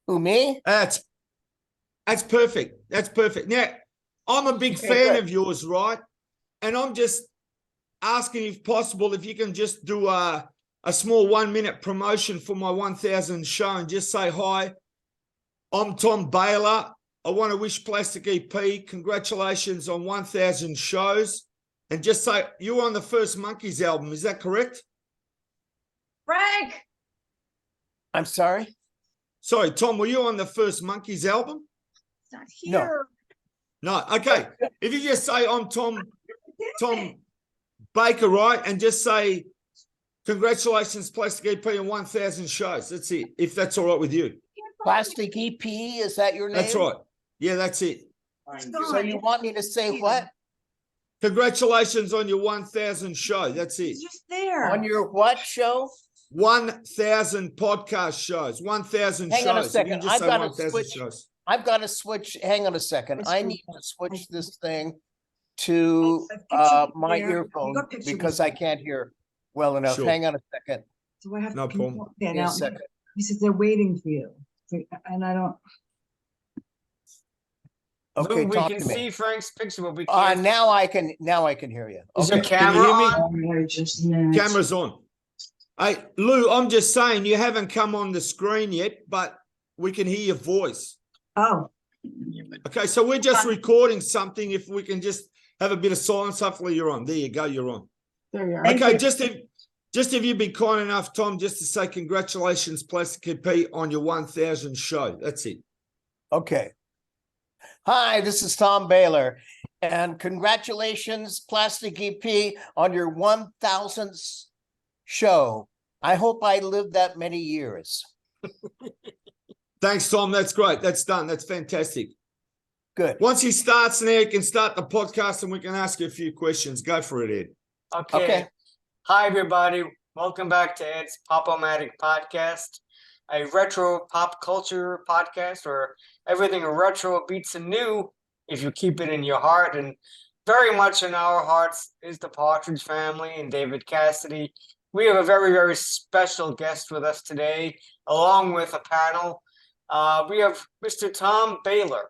Who, me? That's perfect. That's perfect. Now, I'm a big fan of yours, right? And I'm just asking if possible, if you can just do a small 1-minute promotion for my 1000 show and just say, hi, I'm Tom Bahler. I want to wish Plastic EP congratulations on 1000 shows. And just say, you were on the first Monkees album. Is that correct? Frank! I'm sorry? Sorry, Tom, were you on the first Monkees album? It's not here. No. Okay. If you just say, I'm Tom Baker, right? And just say, congratulations, Plastic EP on 1000 shows. That's it. If that's all right with you. Plastic EP, is that your name? That's right. Yeah, that's it. So you want me to say what? Congratulations on your 1000 show. That's it. It's just there. On your what show? 1000 podcast shows. 1000 shows. Hang on a second. I've got to switch. Shows. I've got to switch. Hang on a second. I need to switch this thing to my earphone because I can't hear well enough. Sure. Hang on a second. So I have no problem. A second. He says they're waiting for you. And I don't. Okay, we talk can to me. see Frank's picture, but we can't. Now I can hear you. Is okay. your camera on? Camera's on. Hey, Lou, I'm just saying you haven't come on the screen yet, but we can hear your voice. Oh. Okay, so we're just recording something. If we can just have a bit of silence, hopefully you're on. There you go, you're on. There you are. Okay, just if you'd be kind enough, Tom, just to say congratulations, Plastic EP, on your 1000 show. That's it. Okay. Hi, this is Tom Bahler, and congratulations, Plastic EP, on your 1000th show. I hope I lived that many years. Thanks, Tom. That's great. That's done. That's fantastic. Good. Once he starts now, you can start the podcast and we can ask you a few questions. Go for it, Ed. Okay. Hi, everybody. Welcome back to Ed's Pop-O-Matic podcast, a retro pop culture podcast where everything retro beats the new if you keep it in your heart. And very much in our hearts is the Partridge Family and David Cassidy. We have a very, very special guest with us today, along with a panel. We have Mr. Tom Bahler,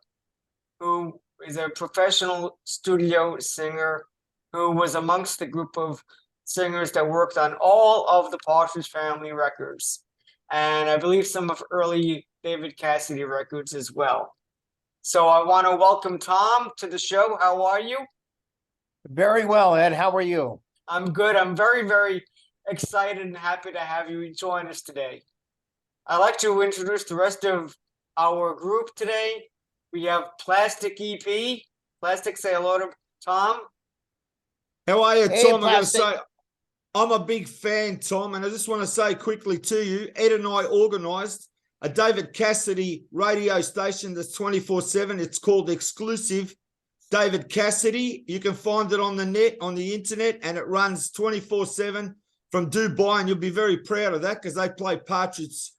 who is a professional studio singer who was amongst the group of singers that worked on all of the Partridge Family records, and I believe some of early David Cassidy records as well. So I want to welcome Tom to the show. How are you? Very well, Ed. How are you? I'm good. I'm very, very excited and happy to have you join us today. I'd like to introduce the rest of our group today. We have Plastic EP. Plastic, say hello to Tom. How are you, Hey, Tom? I'm going to Plastic. say, I'm a big fan, Tom, and I just want to say quickly to you, Ed and I organised a David Cassidy radio station that's 24/7. It's called Exclusive David Cassidy. You can find it on the net, on the internet, and it runs 24/7 from Dubai, and you'll be very proud of that because they play Partridge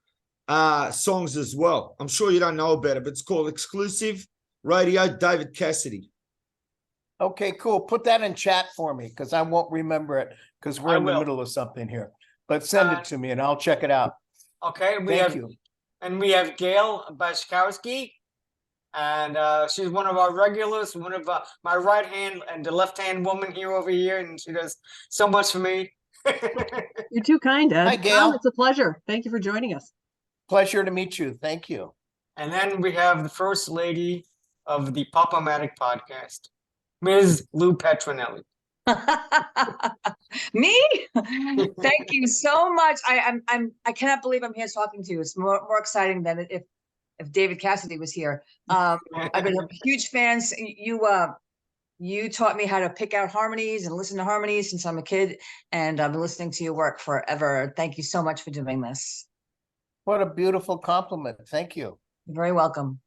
songs as well. I'm sure you don't know about it, but it's called Exclusive Radio David Cassidy. Okay, cool. Put that in chat for me because I won't remember it because we're in the middle of something here. But send it to me and I'll check it out. Okay, we have Gail Bajkowski, and she's one of our regulars, one of my right hand and the left hand woman here over here, and she does so much for me. You're too kind, Ed. Hi, Gail. It's a pleasure. Thank you for joining us. Pleasure to meet you. Thank you. And then we have the first lady of the Pop-O-Matic podcast, Ms. Lou Petronelli. Me? Thank you so much. I cannot believe I'm here talking to you. It's more exciting than if David Cassidy was here. I've been a huge fan. You taught me how to pick out harmonies and listen to harmonies since I'm a kid, and I've been listening to your work forever. Thank you so much for doing this. What a beautiful compliment. Thank you. You're very welcome.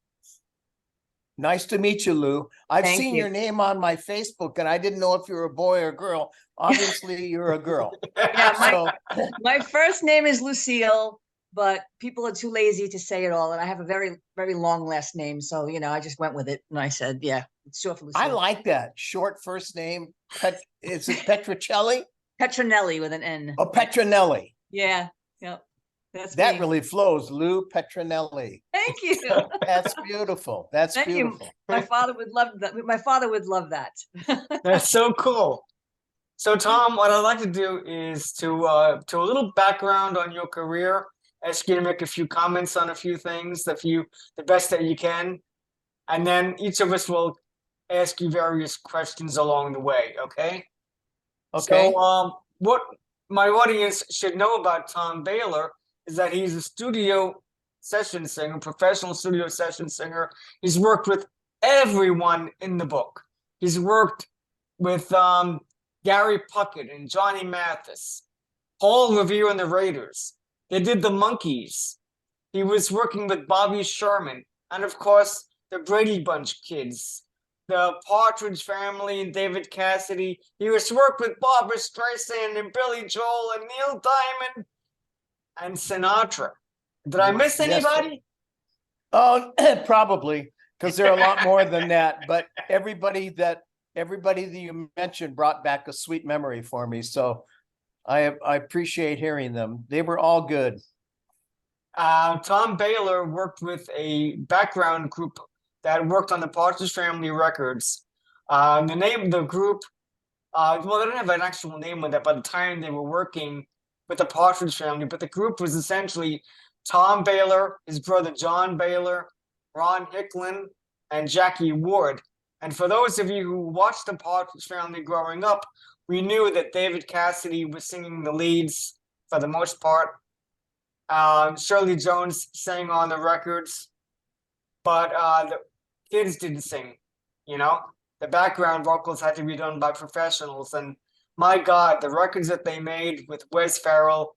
Nice to meet you, Lou. I've Thank seen you. your name on my Facebook and I didn't know if you were a boy or a girl. Obviously, you're a girl. Yeah, my first name is Lucille, but people are too lazy to say it all. And I have a very, very long last name. So, I just went with it. And I said, yeah, it's short for Lucille. I like that. Short first name. Is it Petronelli? Petronelli with an N. Oh, Petronelli. Yeah. Yep. That's That me. really flows, Lou Petronelli. Thank you. That's beautiful. That's Thank you. beautiful. My father would love that. My father would love that. That's so cool. So, Tom, what I'd like to do is to a little background on your career. Ask you to make a few comments on a few things, the best that you can, and then each of us will ask you various questions along the way. Okay. Okay. So, what my audience should know about Tom Bahler is that he's a studio session singer, professional studio session singer. He's worked with everyone in the book. He's worked with Gary Puckett and Johnny Mathis, Paul Revere and the Raiders. They did the Monkees. He was working with Bobby Sherman, and of course, the Brady Bunch kids, the Partridge Family and David Cassidy. He was worked with Barbra Streisand and Billy Joel and Neil Diamond and Sinatra. Did I miss Yes, sir. anybody? Oh, probably, because there are a lot more than that. But everybody that you mentioned brought back a sweet memory for me. So I appreciate hearing them. They were all good. Tom Bahler worked with a background group that worked on the Partridge Family records. The name of the group, well, they didn't have an actual name with it by the time they were working with the Partridge Family, but the group was essentially Tom Bahler, his brother John Bahler, Ron Hicklin, and Jackie Ward. And for those of you who watched the Partridge Family growing up, we knew that David Cassidy was singing the leads for the most part. Shirley Jones sang on the records, but the kids didn't sing, you know? The background vocals had to be done by professionals. And my God, the records that they made with Wes Farrell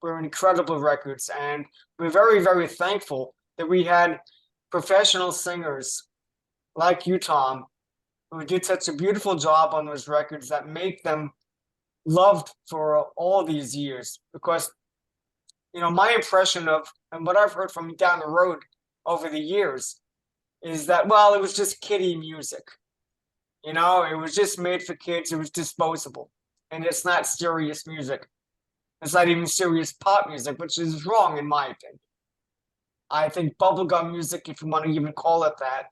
were incredible records. And we're very, very thankful that we had professional singers like you, Tom, who did such a beautiful job on those records that make them loved for all these years. Because, you know, my impression of, and what I've heard from down the road over the years, is that, well, it was just kiddie music. You know, it was just made for kids. It was disposable. And it's not serious music. It's not even serious pop music, which is wrong in my opinion. I think bubblegum music, if you want to even call it that,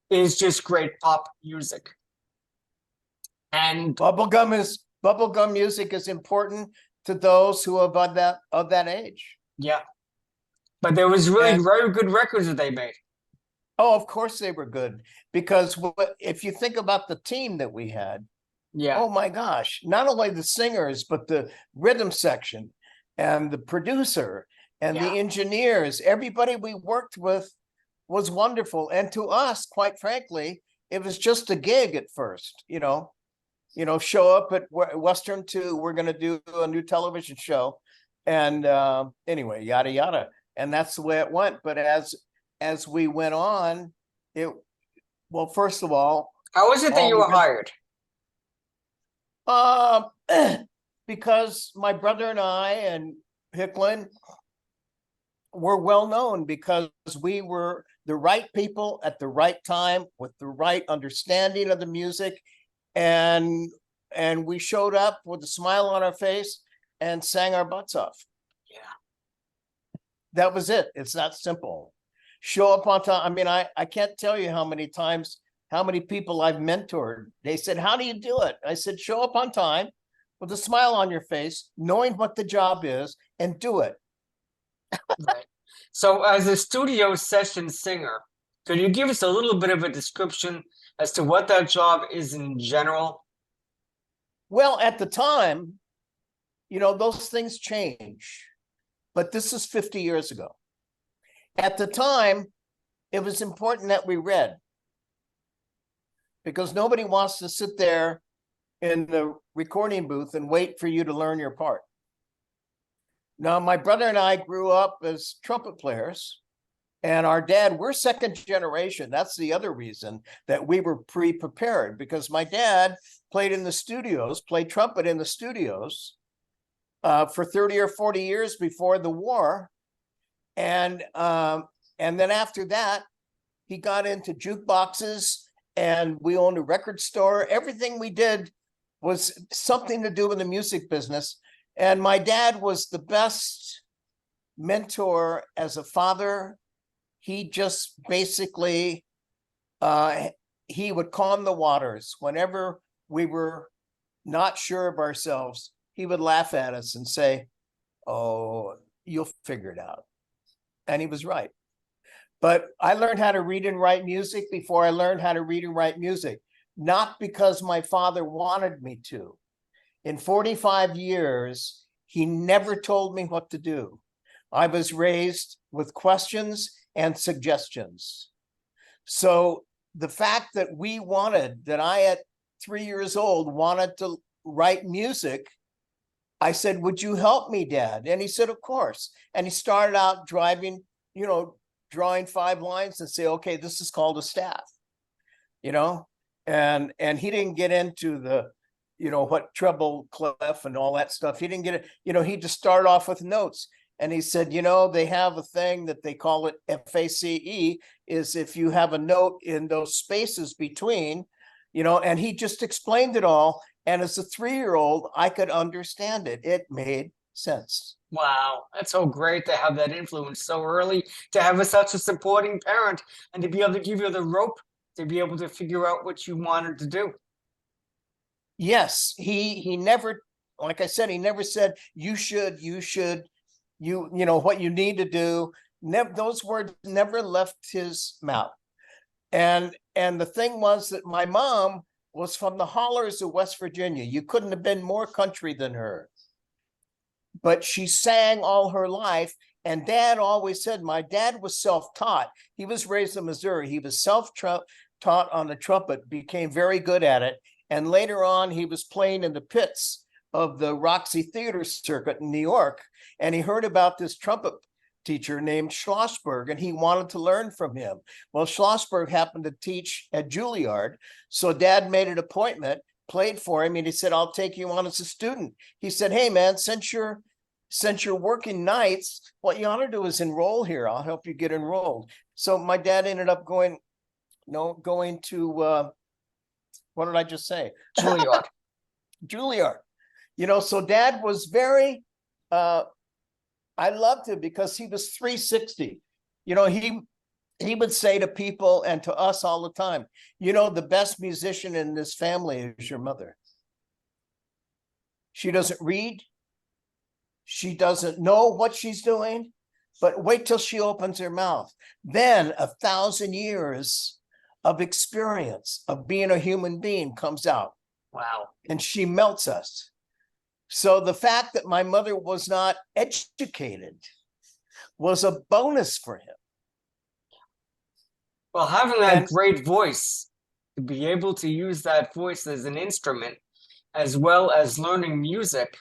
is just great pop music. And bubblegum music is important to those who are of that age. yeah. But there was really very good records that they made. Oh, of course they were good, because if you think about the team that we had, Yeah. oh my gosh, not only the singers, but the rhythm section and the producer and the engineers, everybody we worked with was wonderful. And to us, quite frankly, it was just a gig at first, you know, show up at Western 2, we're going to do a new television show. And anyway, yada, yada. And that's the way it went. But as we went on, well, first of all, how was it that you were hired? Because my brother and I and Hicklin were well known because we were the right people at the right time with the right understanding of the music, and we showed up with a smile on our face and sang our butts off. Yeah, that was it. It's that simple. Show up on time. I mean, I can't tell you how many times, how many people I've mentored. They said, how do you do it? I said, show up on time with a smile on your face, knowing what the job is, and do it. right. So as a studio session singer, could you give us a little bit of a description as to what that job is in general? Well, at the time, you know, those things change, but this is 50 years ago. At the time, it was important that we read, because nobody wants to sit there in the recording booth and wait for you to learn your part. Now, my brother and I grew up as trumpet players, and our dad, we're second generation. That's the other reason that we were pre-prepared, because my dad played in the studios, played trumpet in the studios for 30 or 40 years before the war. And then after that, he got into jukeboxes, and we owned a record store. Everything we did was something to do with the music business. And my dad was the best mentor as a father. He just basically, he would calm the waters whenever we were not sure of ourselves. He would laugh at us and say, "Oh, you'll figure it out." And he was right. But I learned how to read and write music before I learned how to read and write music, not because my father wanted me to. In 45 years, he never told me what to do. I was raised with questions and suggestions. So the fact that I at 3 years old wanted to write music, I said, "Would you help me, Dad?" And he said, "Of course." And he started out drawing 5 lines and say, "Okay, this is called a staff," and he didn't get into the, what treble clef and all that stuff. He didn't get it, he just started off with notes. And he said, they have a thing that they call it FACE, is if you have a note in those spaces between, and he just explained it all. And as a 3-year-old, I could understand it. It made sense. Wow, that's so great to have that influence so early, to have such a supporting parent, and to be able to give you the rope to be able to figure out what you wanted to do. Yes, he never, like I said, he never said, you should, what you need to do. Those words never left his mouth. And the thing was that my mom was from the hollers of West Virginia. You couldn't have been more country than her. But she sang all her life. And Dad always said, my dad was self-taught. He was raised in Missouri. He was self-taught on the trumpet, became very good at it. And later on, he was playing in the pits of the Roxy Theater circuit in New York. And he heard about this trumpet teacher named Schlossberg, and he wanted to learn from him. Well, Schlossberg happened to teach at Juilliard. So Dad made an appointment, played for him, and he said, "I'll take you on as a student." He said, "Hey, man, since you're working nights, what you ought to do is enroll here. I'll help you get enrolled." So my dad ended up going to, what did I just say? Juilliard. Juilliard. So Dad was very, I loved him because he was 360. He would say to people and to us all the time, the best musician in this family is your mother. She doesn't read. She doesn't know what she's doing, but wait till she opens her mouth. Then 1,000 years of experience of being a human being comes out. Wow. And she melts us. So the fact that my mother was not educated was a bonus for him. Well, having that great voice, to be able to use that voice as an instrument, as well as learning music,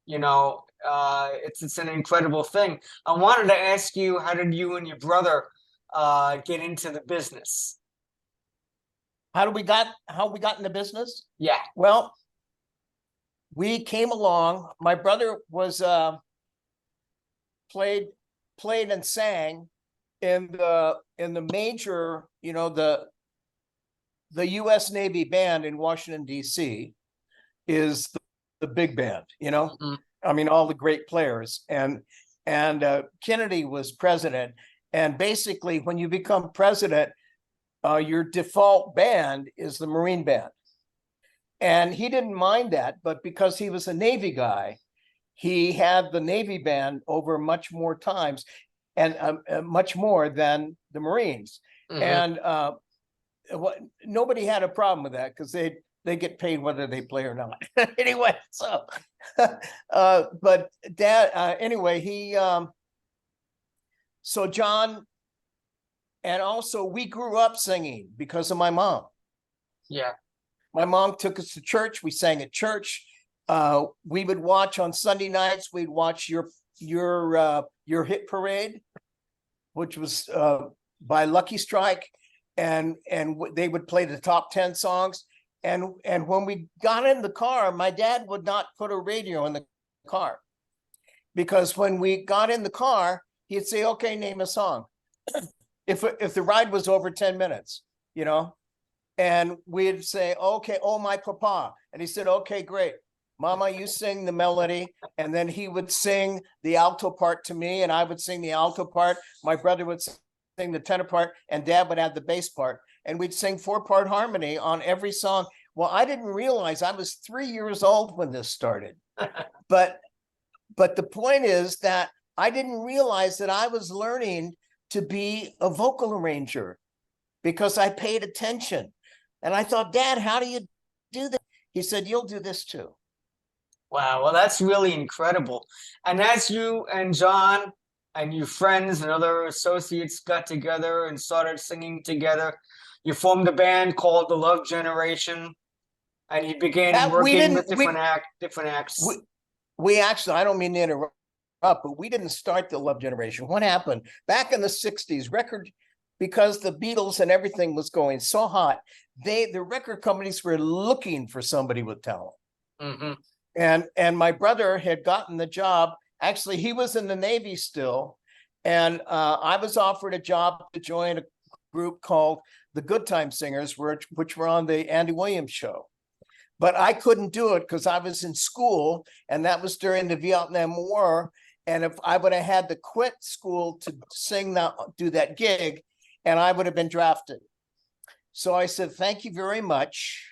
it's an incredible thing. I wanted to ask you, how did you and your brother get into the business? How we got in the business? Yeah. Well, we came along. My brother was played and sang in the major, the U.S. Navy band in Washington, D.C. is the big band, Mm-hmm. I mean, all the great players. And Kennedy was president. And basically, when you become president, your default band is the Marine Band. And he didn't mind that, but because he was a Navy guy, he had the Navy band over much more times and much more than the Marines. Mm-hmm. And nobody had a problem with that because they get paid whether they play or not. Anyway, so, but Dad, anyway, so John, and also we grew up singing because of my mom. Yeah. My mom took us to church. We sang at church. We would watch on Sunday nights. We'd watch your hit parade, which was by Lucky Strike, and they would play the top 10 songs. And when we got in the car, my dad would not put a radio in the car, because when we got in the car, he'd say, "Okay, name a song." If the ride was over 10 minutes, and we'd say, "Okay, Oh My Papa," and he said, "Okay, great." Mama, you sing the melody. And then he would sing the alto part to me, and I would sing the alto part. My brother would sing the tenor part, and Dad would add the bass part. And we'd sing 4-part harmony on every song. Well, I didn't realize I was 3 years old when this started. But the point is that I didn't realize that I was learning to be a vocal arranger because I paid attention. And I thought, Dad, how do you do that? He said, you'll do this too. Wow, well, that's really incredible. And as you and John and your friends and other associates got together and started singing together, you formed a band called The Love Generation, and you began working with different acts. We actually, I don't mean to interrupt, but we didn't start The Love Generation. What happened? Back in the 60s, because the Beatles and everything was going so hot, the record companies were looking for somebody with talent. Mm-hmm. And my brother had gotten the job. Actually, he was in the Navy still. And I was offered a job to join a group called the Good Time Singers, which were on the Andy Williams show. But I couldn't do it because I was in school, and that was during the Vietnam War. And if I would have had to quit school to do that gig, and I would have been drafted. So I said, thank you very much.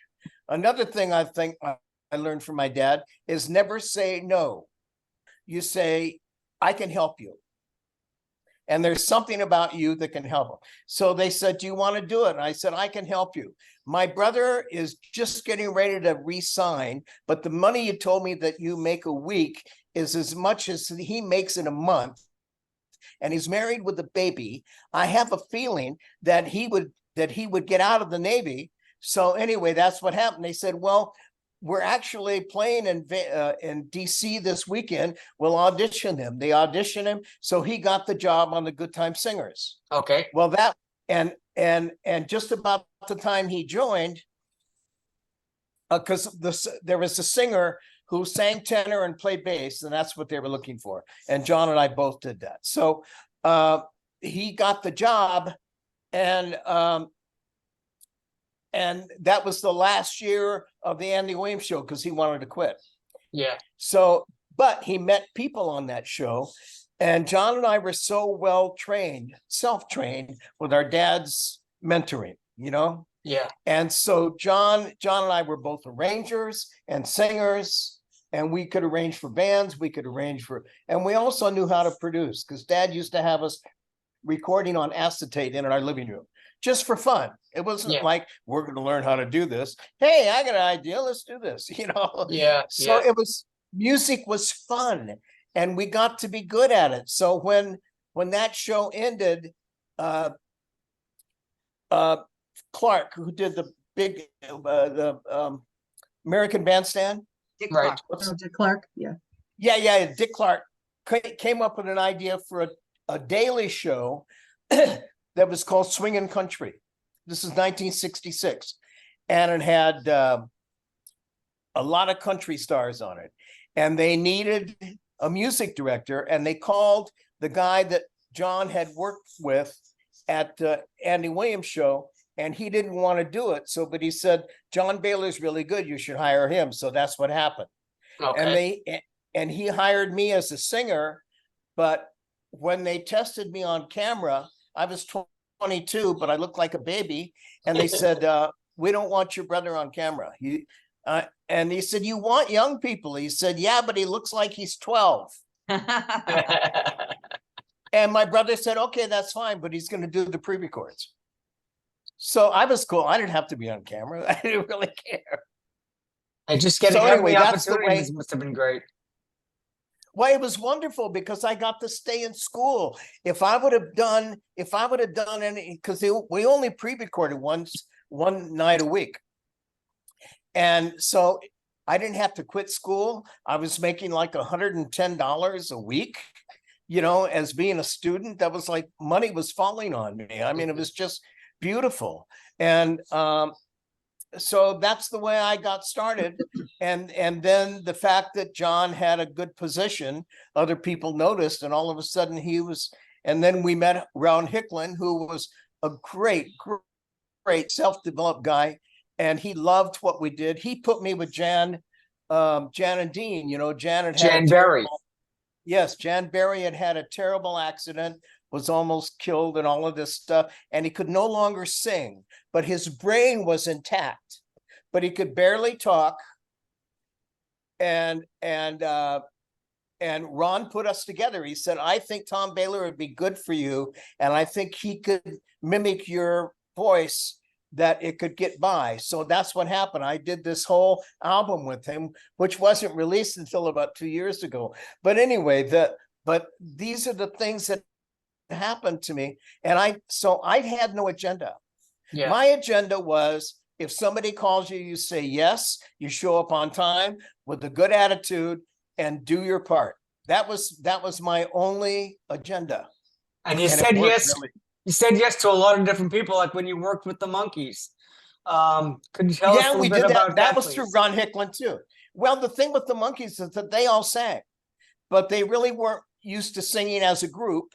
Another thing I think I learned from my dad is never say no. You say, I can help you. And there's something about you that can help them. So they said, do you want to do it? And I said, I can help you. My brother is just getting ready to re-sign, but the money you told me that you make a week is as much as he makes in a month. And he's married with a baby. I have a feeling that he would get out of the Navy. So anyway, that's what happened. They said, well, we're actually playing in DC this weekend. We'll audition him. They auditioned him, so he got the job on the Good Time Singers. Okay. Well, that and just about the time he joined, because there was a singer who sang tenor and played bass, and that's what they were looking for. And John and I both did that. So he got the job, and that was the last year of the Andy Williams show because he wanted to quit. Yeah. So, but he met people on that show, and John and I were so well trained, self-trained with our dad's mentoring, you know? Yeah. And so John and I were both arrangers and singers, and we could arrange for bands, and we also knew how to produce because Dad used to have us recording on acetate in our living room just for fun. It wasn't like we're going to learn how to do this. Hey, I got an idea. Let's do this, you know? Yeah. So music was fun, and we got to be good at it. So when that show ended, Clark, who did the big American Bandstand, Dick Right. Clark. Oh, Dick Clark, yeah. yeah, Dick Clark came up with an idea for a daily show that was called Swingin' Country. This is 1966, and it had a lot of country stars on it, and they needed a music director, and they called the guy that John had worked with at the Andy Williams show, and he didn't want to do it. But he said, John Bahler's really good. You should hire him. So that's what happened. Okay. And he hired me as a singer. But when they tested me on camera, I was 22, but I looked like a baby. And they said, we don't want your brother on camera. And he said, you want young people? He said, yeah, but he looks like he's 12. And my brother said, okay, that's fine, but he's going to do the pre-records. So I was cool. I didn't have to be on camera. I didn't really care. And just getting So anyway, the that's the opportunities way- must have been great. Well, it was wonderful because I got to stay in school. If I would have done any, because we only pre-recorded one night a week. And so I didn't have to quit school. I was making like $110 a week, you know, as being a student. That was like money was falling on me. I mean, it was just beautiful. And so that's the way I got started. And then the fact that John had a good position, other people noticed, and all of a sudden and then we met Ron Hicklin, who was a great self-developed guy, and he loved what we did. He put me with Jan Jan and Dean, Jan had Jan a Berry. yes, Jan Berry had a terrible accident, was almost killed and all of this stuff, and he could no longer sing, but his brain was intact, but he could barely talk. And Ron put us together. He said, I think Tom Bahler would be good for you, and I think he could mimic your voice, that it could get by. So that's what happened. I did this whole album with him, which wasn't released until about 2 years ago. But anyway, but these are the things that happened to me. And I had no agenda. Yeah. My agenda was, if somebody calls you, you say yes, you show up on time with a good attitude and do your part. That was my only agenda. And you And said it worked, yes. really. You said yes to a lot of different people, like when you worked with the Monkees. Could you tell us a Yeah, little we bit did that. about That that, was please? through Ron Hicklin too. Well, the thing with the Monkees is that they all sang, but they really weren't used to singing as a group,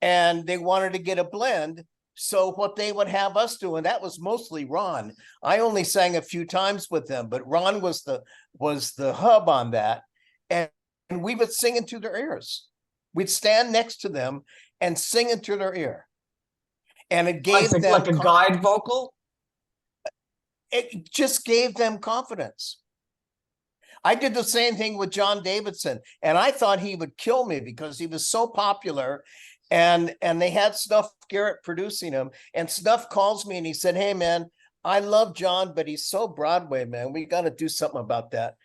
and they wanted to get a blend. So what they would have us do, and that was mostly Ron. I only sang a few times with them, but Ron was the hub on that, and we would sing into their ears. We'd stand next to them and sing into their ear, and it gave them like a guide vocal. It just gave them confidence. I did the same thing with John Davidson, and I thought he would kill me because he was so popular, and they had Snuff Garrett producing him, and Snuff calls me and he said, hey man, I love John, but he's so Broadway, man. We got to do something about that.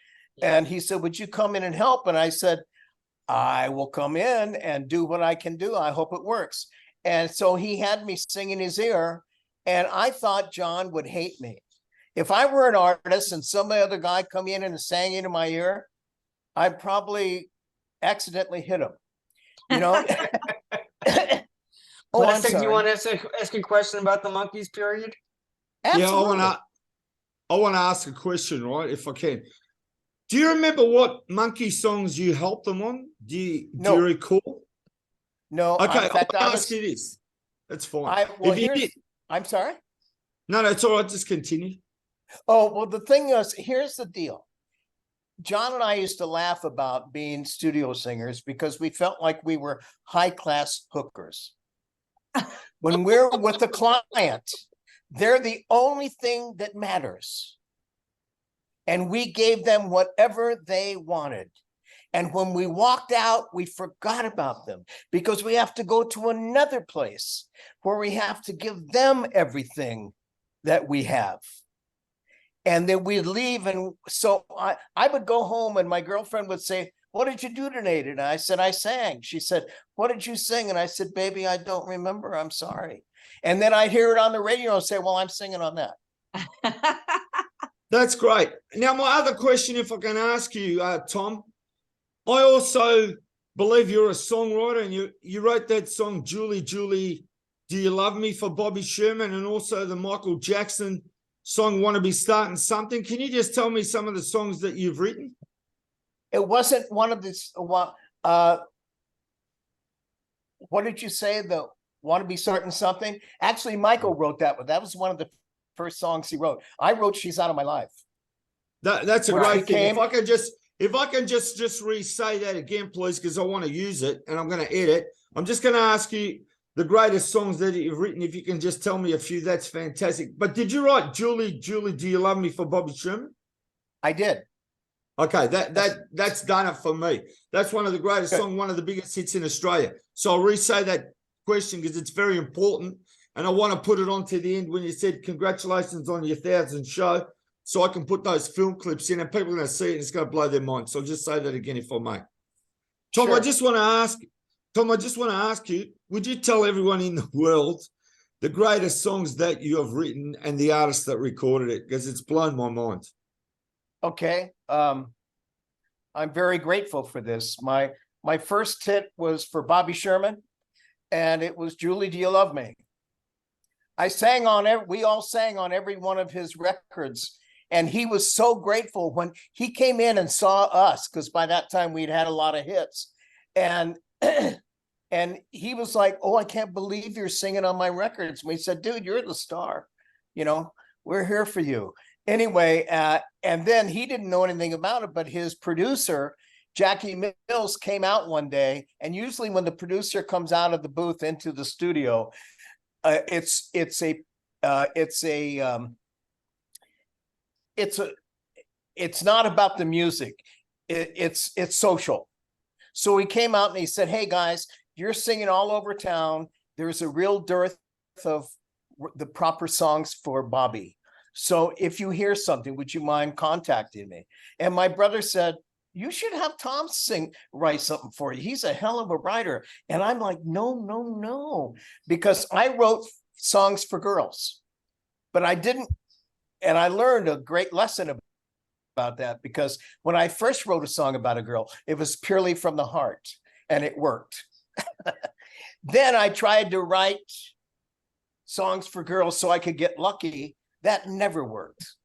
And he said, would you come in and help? And I said, I will come in and do what I can do. I hope it works. And so he had me sing in his ear, and I thought John would hate me. If I were an artist and some other guy come in and sang into my ear, I'd probably accidentally hit him. Oh, I I'm think sorry. you want to ask a question about the Monkees period? Absolutely. Yeah, I want to ask a question, right? If I can. Do you remember what Monkey songs you helped them on? Do you recall? No. Okay, in fact, I'll ask you this. That's fine. I'm sorry. No, it's all right. Just continue. Oh, well, the thing is, here's the deal. John and I used to laugh about being studio singers because we felt like we were high-class hookers. When we're with the client, they're the only thing that matters. And we gave them whatever they wanted. And when we walked out, we forgot about them because we have to go to another place where we have to give them everything that we have. And then we'd leave. And so I would go home and my girlfriend would say, what did you do tonight? And I said, I sang. She said, what did you sing? And I said, baby, I don't remember. I'm sorry. And then I'd hear it on the radio and say, well, I'm singing on that. That's great. Now, my other question, if I can ask you, Tom, I also believe you're a songwriter, and you wrote that song, Julie, Julie, Do You Love Me, for Bobby Sherman, and also the Michael Jackson song, Want to Be Starting Something. Can you just tell me some of the songs that you've written? It wasn't one of this. What did you say? The Want to Be Starting Something? Actually, Michael wrote that one. That was one of the first songs he wrote. I wrote She's Out of My Life. That's a Where great she thing. came- If I can just re-say that again, please, because I want to use it and I'm going to edit. I'm just going to ask you the greatest songs that you've written. If you can just tell me a few, that's fantastic. But did you write Julie, Julie, Do You Love Me for Bobby Sherman? I did. Okay, that's done it for me. That's one of the greatest songs, one of the biggest hits in Australia. So I'll re-say that question because it's very important. And I want to put it on to the end when you said congratulations on your 1,000th show. So I can put those film clips in and people are going to see it and it's going to blow their mind. So I'll just say that again if I may. Tom, Sure. I just want to ask you, would you tell everyone in the world the greatest songs that you have written and the artist that recorded it? Because it's blown my mind. Okay. I'm very grateful for this. My first hit was for Bobby Sherman, and it was Julie, Do You Love Me? We all sang on every one of his records. And he was so grateful when he came in and saw us, because by that time we'd had a lot of hits. And he was like, oh, I can't believe you're singing on my records. And we said, dude, you're the star. We're here for you. anyway, and then he didn't know anything about it, but his producer, Jackie Mills, came out one day, and usually when the producer comes out of the booth into the studio, it's not about the music. It's social. So he came out and he said, "Hey guys, you're singing all over town. There's a real dearth of the proper songs for Bobby. So if you hear something, would you mind contacting me?" And my brother said, "You should have Tom write something for you. He's a hell of a writer." And I'm like, no, because I wrote songs for girls, but I didn't. And I learned a great lesson about that, because when I first wrote a song about a girl, it was purely from the heart, and it worked. Then I tried to write songs for girls so I could get lucky. That never worked.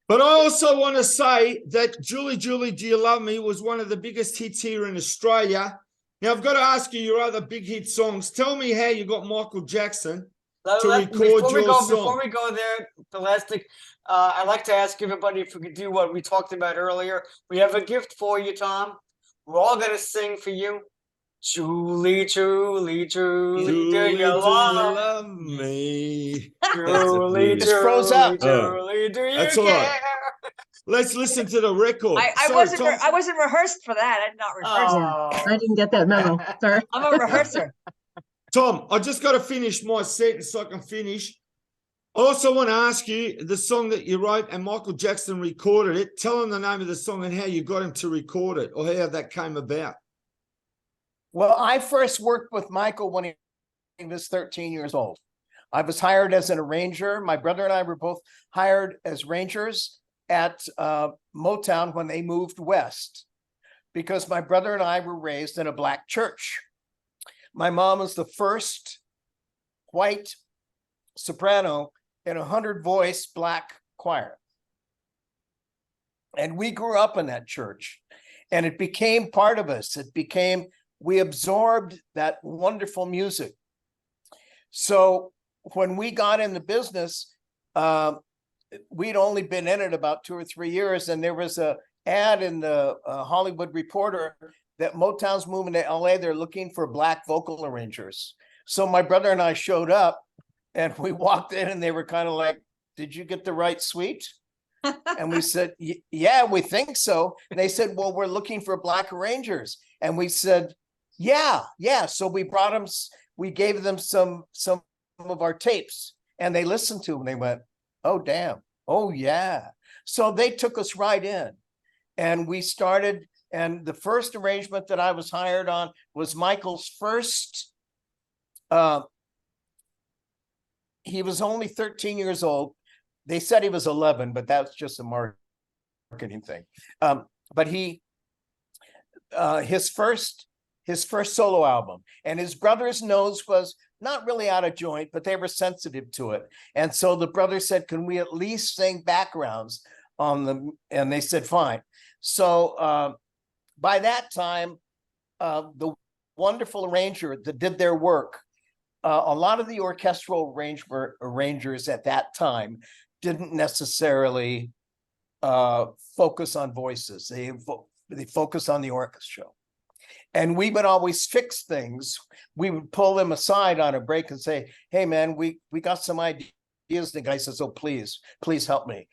But I also want to say that Julie, Julie, Do You Love Me was one of the biggest hits here in Australia. Now, I've got to ask you your other big hit songs. Tell me how you got Michael Jackson to record your song. Before we go there, Plastic, I'd like to ask everybody if we could do what we talked about earlier. We have a gift for you, Tom. We're all going to sing for you. Julie, Julie, Julie, do you love me? Julie, Just froze up. Julie, do you That's all right. care? Let's listen to the record. I wasn't rehearsed for that. I did not rehearse. I didn't get that memo. Sorry. I'm a rehearser. Tom, I just got to finish my sentence so I can finish. I also want to ask you the song that you wrote and Michael Jackson recorded it. Tell him the name of the song and how you got him to record it, or how that came about. Well, I first worked with Michael when he was 13 years old. I was hired as an arranger. My brother and I were both hired as rangers at Motown when they moved west, because my brother and I were raised in a black church. My mom was the first white soprano in a 100-voice black choir. And we grew up in that church, and it became part of us. We absorbed that wonderful music. So when we got in the business, we'd only been in it about 2 or 3 years, and there was a ad in the Hollywood Reporter that Motown's moving to LA. They're looking for black vocal arrangers. So my brother and I showed up, and we walked in, and they were kind of like, "Did you get the right suite?" And we said, "Yeah, we think so." And they said, "Well, we're looking for black arrangers." And we said, yeah. So we brought them, we gave them some of our tapes, and they listened to them. They went, "Oh, damn. Oh, yeah." So they took us right in, and we started. And the first arrangement that I was hired on was Michael's first. He was only 13 years old. They said he was 11, but that's just a marketing thing. But his first solo album, and his brother's nose was not really out of joint, but they were sensitive to it. And so the brother said, "Can we at least sing backgrounds on them?" And they said, "Fine." So by that time, the wonderful arranger that did their work, a lot of the orchestral arrangers at that time didn't necessarily focus on voices. They focused on the orchestra. And we would always fix things. We would pull them aside on a break and say, "Hey man, we got some ideas." The guy says, "Oh, please help me."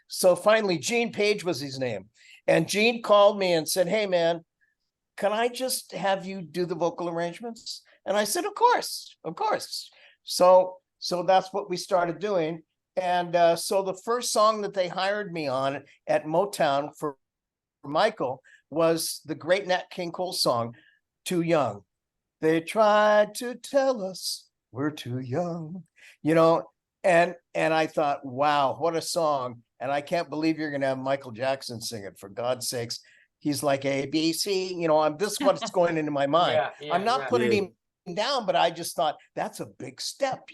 So finally, Gene Page was his name. And Gene called me and said, "Hey man, can I just have you do the vocal arrangements?" And I said, of course. So that's what we started doing. And so the first song that they hired me on at Motown for Michael was the great Nat King Cole song, "Too Young." They tried to tell us we're too young, and I thought, wow, what a song. And I can't believe you're going to have Michael Jackson sing it, for God's sakes. He's like ABC, this is what's going into my mind. I'm not putting him down, but I just thought that's a big step,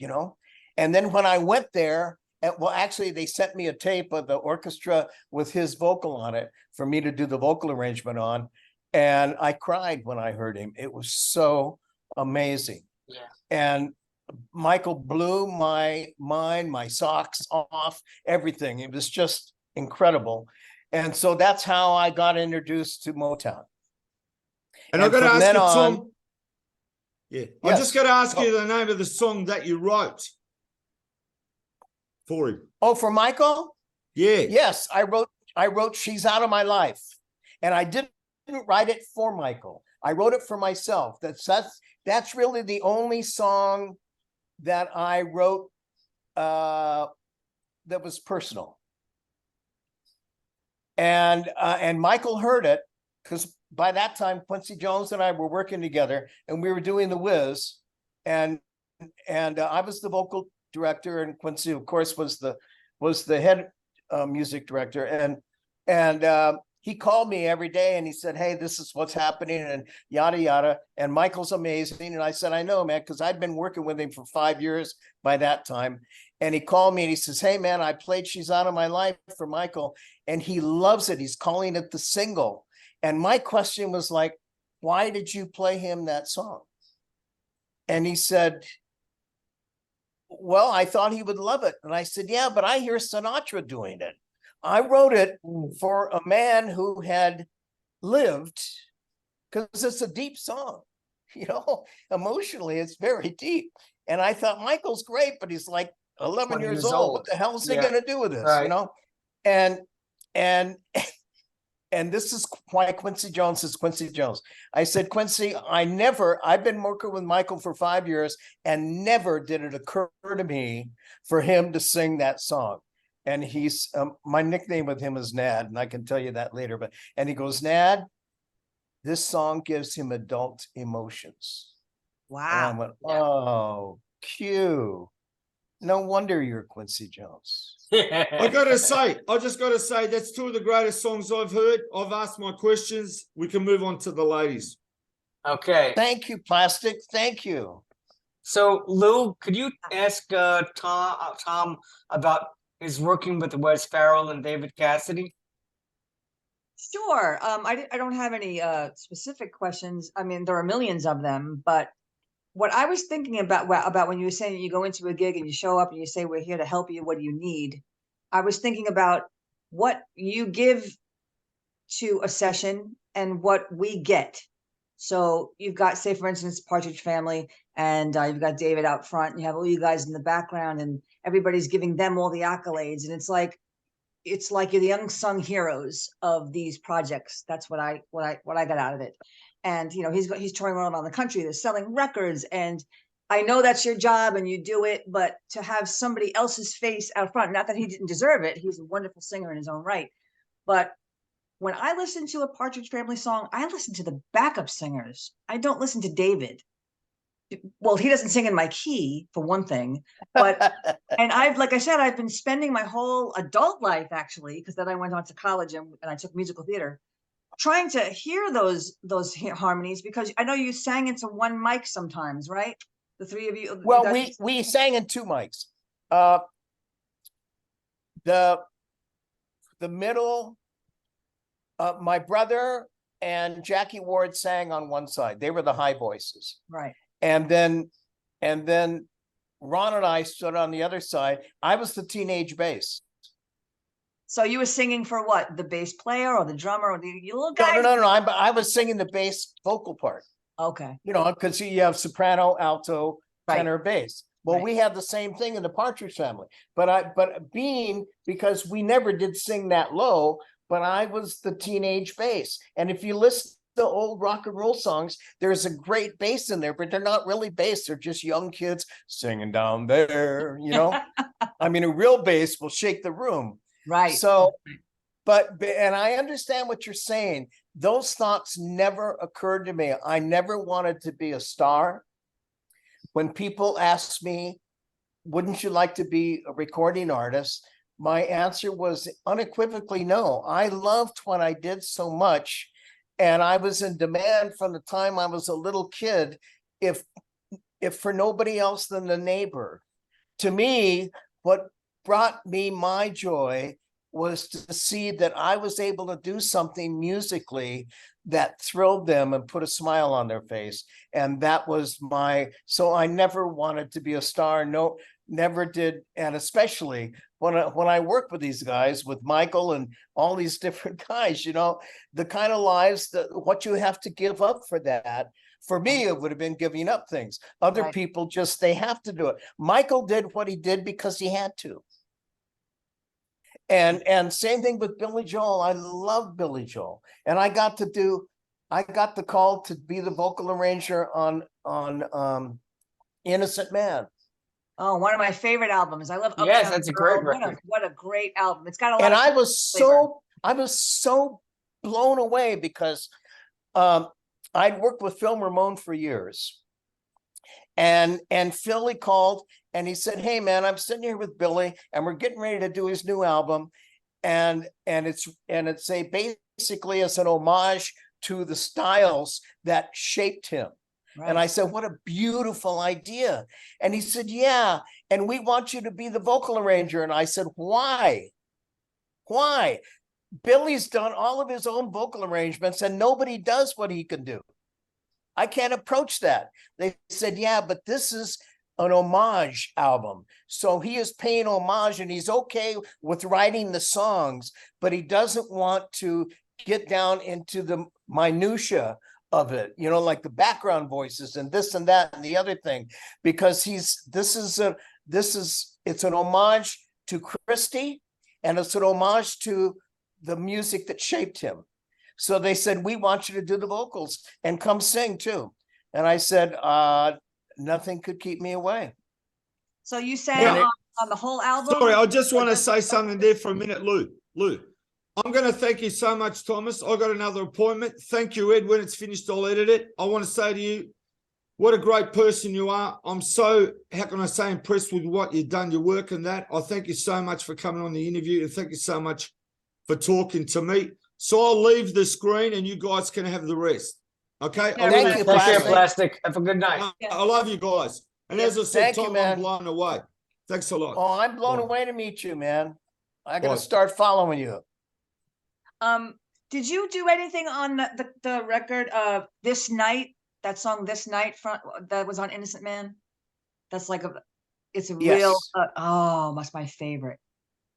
And then when I went there, actually, they sent me a tape of the orchestra with his vocal on it for me to do the vocal arrangement on. And I cried when I heard him. It was so amazing. Yeah. And Michael blew my mind, my socks off, everything. It was just incredible. And so that's how I got introduced to Motown. And I've got to from ask then you, on- Tom. Yeah, I Yes. just got to ask Oh. you the name of the song that you wrote for him. Oh, for Michael? Yeah. Yes, I wrote She's Out of My Life. And I didn't write it for Michael. I wrote it for myself. That's really the only song that I wrote that was personal. And Michael heard it, because by that time Quincy Jones and I were working together, and we were doing The Wiz, and I was the vocal director, and Quincy, of course, was the head music director, and he called me every day and he said, "Hey, this is what's happening," and yada yada. And Michael's amazing, and I said, "I know, man," because I'd been working with him for 5 years by that time. And he called me and he says, "Hey, man, I played She's Out of My Life for Michael, and he loves it. He's calling it the single." And my question was like, "Why did you play him that song?" And he said, "Well, I thought he would love it." And I said, "Yeah, but I hear Sinatra doing it. I wrote it for a man who had lived," because it's a deep song, emotionally, it's very deep. And I thought, Michael's great, but he's like 11 20 years years old. old. What the hell is he Yeah. going to do with this? Right. And this is why Quincy Jones is Quincy Jones. I said, "Quincy, I've been working with Michael for 5 years, and never did it occur to me for him to sing that song." And he's, my nickname with him is Nad, and I can tell you that later, and he goes, "Nad, this song gives him adult emotions." And I Wow. went, "Oh, Q. No wonder you're Quincy Jones." I just got to say, that's two of the greatest songs I've heard. I've asked my questions. We can move on to the ladies. Okay. Thank you, Plastic. Thank you. So, Lou, could you ask Tom about his working with Wes Farrell and David Cassidy? Sure. I don't have any specific questions. I mean, there are millions of them, but what I was thinking about when you were saying you go into a gig and you show up and you say, "We're here to help you. What do you need?" I was thinking about what you give to a session and what we get. So you've got, say, for instance, Partridge Family, and you've got David out front, and you have all you guys in the background, and everybody's giving them all the accolades, and it's like you're the unsung heroes of these projects. That's what I got out of it. And he's touring around on the country, they're selling records, and I know that's your job and you do it, but to have somebody else's face out front, not that he didn't deserve it, he's a wonderful singer in his own right, but when I listen to a Partridge Family song, I listen to the backup singers. I don't listen to David. Well, he doesn't sing in my key, for one thing, but and like I said, I've been spending my whole adult life, actually, because then I went on to college and I took musical theater, trying to hear those harmonies, because I know you sang into one mic sometimes, right? The three of you. Well, we sang in 2 mics. The middle, my brother and Jackie Ward sang on one side. They were the high voices. Right. And then Ron and I stood on the other side. I was the teenage bass. So you were singing for what? The bass player or the drummer or the little guy? No. I was singing the bass vocal part. Okay. Because you have soprano, alto, Right. tenor, bass. Well, Right. we had the same thing in the Partridge Family, but because we never did sing that low, but I was the teenage bass. And if you listen to old rock and roll songs, there's a great bass in there, but they're not really bass. They're just young kids singing down there, I mean, a real bass will shake the room. Right. So, and I understand what you're saying. Those thoughts never occurred to me. I never wanted to be a star. When people ask me, "Wouldn't you like to be a recording artist?" my answer was unequivocally no. I loved what I did so much, and I was in demand from the time I was a little kid, if for nobody else than the neighbor. To me, what brought me my joy was to see that I was able to do something musically that thrilled them and put a smile on their face. And that was so I never wanted to be a star. No, never did. And especially when I work with these guys, with Michael and all these different guys, the kind of lives that what you have to give up for that. For me, it would have been giving up things. Other Right. people they have to do it. Michael did what he did because he had to. And same thing with Billy Joel. I love Billy Joel. And I got the call to be the vocal arranger on Innocent Man. Oh, one of my favorite albums. I love Yes, Uptown that's a Girl. great record. What a great album. It's got a lot And of I was flavor. so blown away because I'd worked with Phil Ramone for years. And Philly called and he said, "Hey man, I'm sitting here with Billy and we're getting ready to do his new album. And it's basically as an homage to the styles that shaped him." Right. And I said, "What a beautiful idea." And he said, "Yeah, and we want you to be the vocal arranger." And I said, "Why? Why? Billy's done all of his own vocal arrangements and nobody does what he can do. I can't approach that." They said, "Yeah, but this is an homage album." So he is paying homage and he's okay with writing the songs, but he doesn't want to get down into the minutia of it, like the background voices and this and that and the other thing, because it's an homage to Christy and it's an homage to the music that shaped him. So they said, "We want you to do the vocals and come sing too." And I said, nothing could keep me away. So you sang Yeah. on the whole album? Sorry, I just want to say something there for a minute, Lou. I'm going to thank you so much, Thomas. I got another appointment. Thank you, Ed. When it's finished, I'll edit it. I want to say to you, what a great person you are. I'm so, how can I say, impressed with what you've done, your work and that. I thank you so much for coming on the interview and thank you so much for talking to me. So I'll leave the screen and you guys can have the rest. Okay? Yeah, I thank really you, Take care, appreciate it. Plastic. Have a good night. I love you guys. And as I said, Thank you, Tom, man. I'm blown away. Thanks a lot. Oh, I'm blown Bye. away to meet you, man. I got Bye. to start following you. Did you do anything on the record This Night, that song This Night that was on Innocent Man? That's like it's a Yes. real that's my favorite.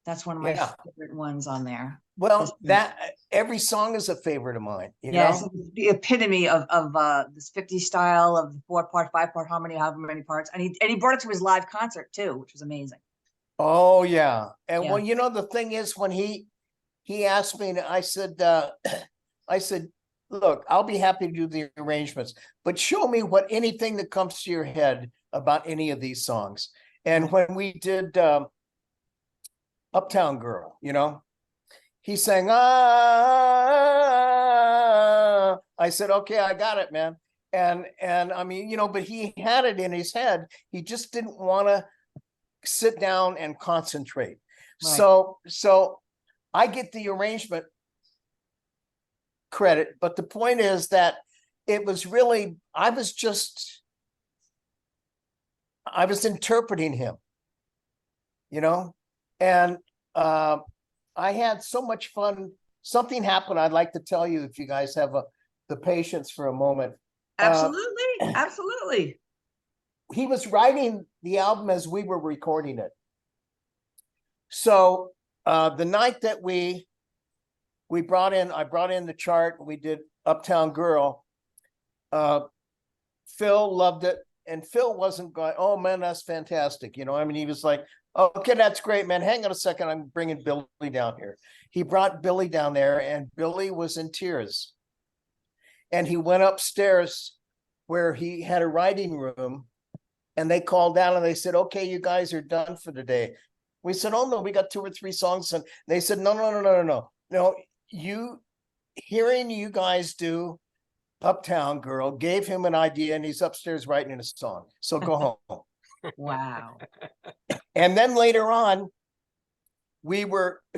That's one of my Yeah. favorite ones on there. Well, every song is a favorite of mine, Yes, the epitome of this 50s style of the 4-part, 5-part harmony, however many parts. And he brought it to his live concert too, which was amazing. Oh yeah. And Yeah. well, the thing is, when he asked me, I said, "Look, I'll be happy to do the arrangements, but show me anything that comes to your head about any of these songs." And when we did Uptown Girl, he sang, "Ah." I said, "Okay, I got it, man." And I mean, but he had it in his head. He just didn't want to sit down and concentrate. Right. So I get the arrangement credit, but the point is that it was really, I was interpreting him, and I had so much fun. Something happened. I'd like to tell you if you guys have the patience for a moment. Absolutely. Absolutely. He was writing the album as we were recording it. So the night that I brought in the chart, we did Uptown Girl. Phil loved it. And Phil wasn't going, "Oh man, that's fantastic." He was like, "Okay, that's great, man. Hang on a second. I'm bringing Billy down here." He brought Billy down there and Billy was in tears. And he went upstairs where he had a writing room and they called down and they said, "Okay, you guys are done for the day." We said, "Oh no, we got 2 or 3 songs." And they said, No, hearing you guys do Uptown Girl gave him an idea and he's upstairs writing a song. So go home. Wow. And then later on,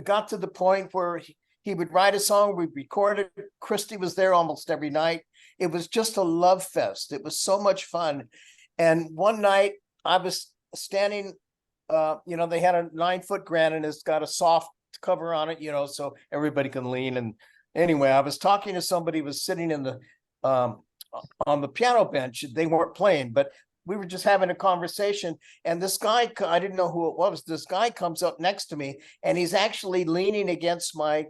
got to the point where he would write a song, we recorded. Christy was there almost every night. It was just a love fest. It was so much fun. And one night I was standing, they had a 9-foot granite and it's got a soft cover on it, so everybody can lean. And anyway, I was talking to somebody who was sitting in the on the piano bench. They weren't playing, but we were just having a conversation. And this guy, I didn't know who it was. This guy comes up next to me, and he's actually leaning against my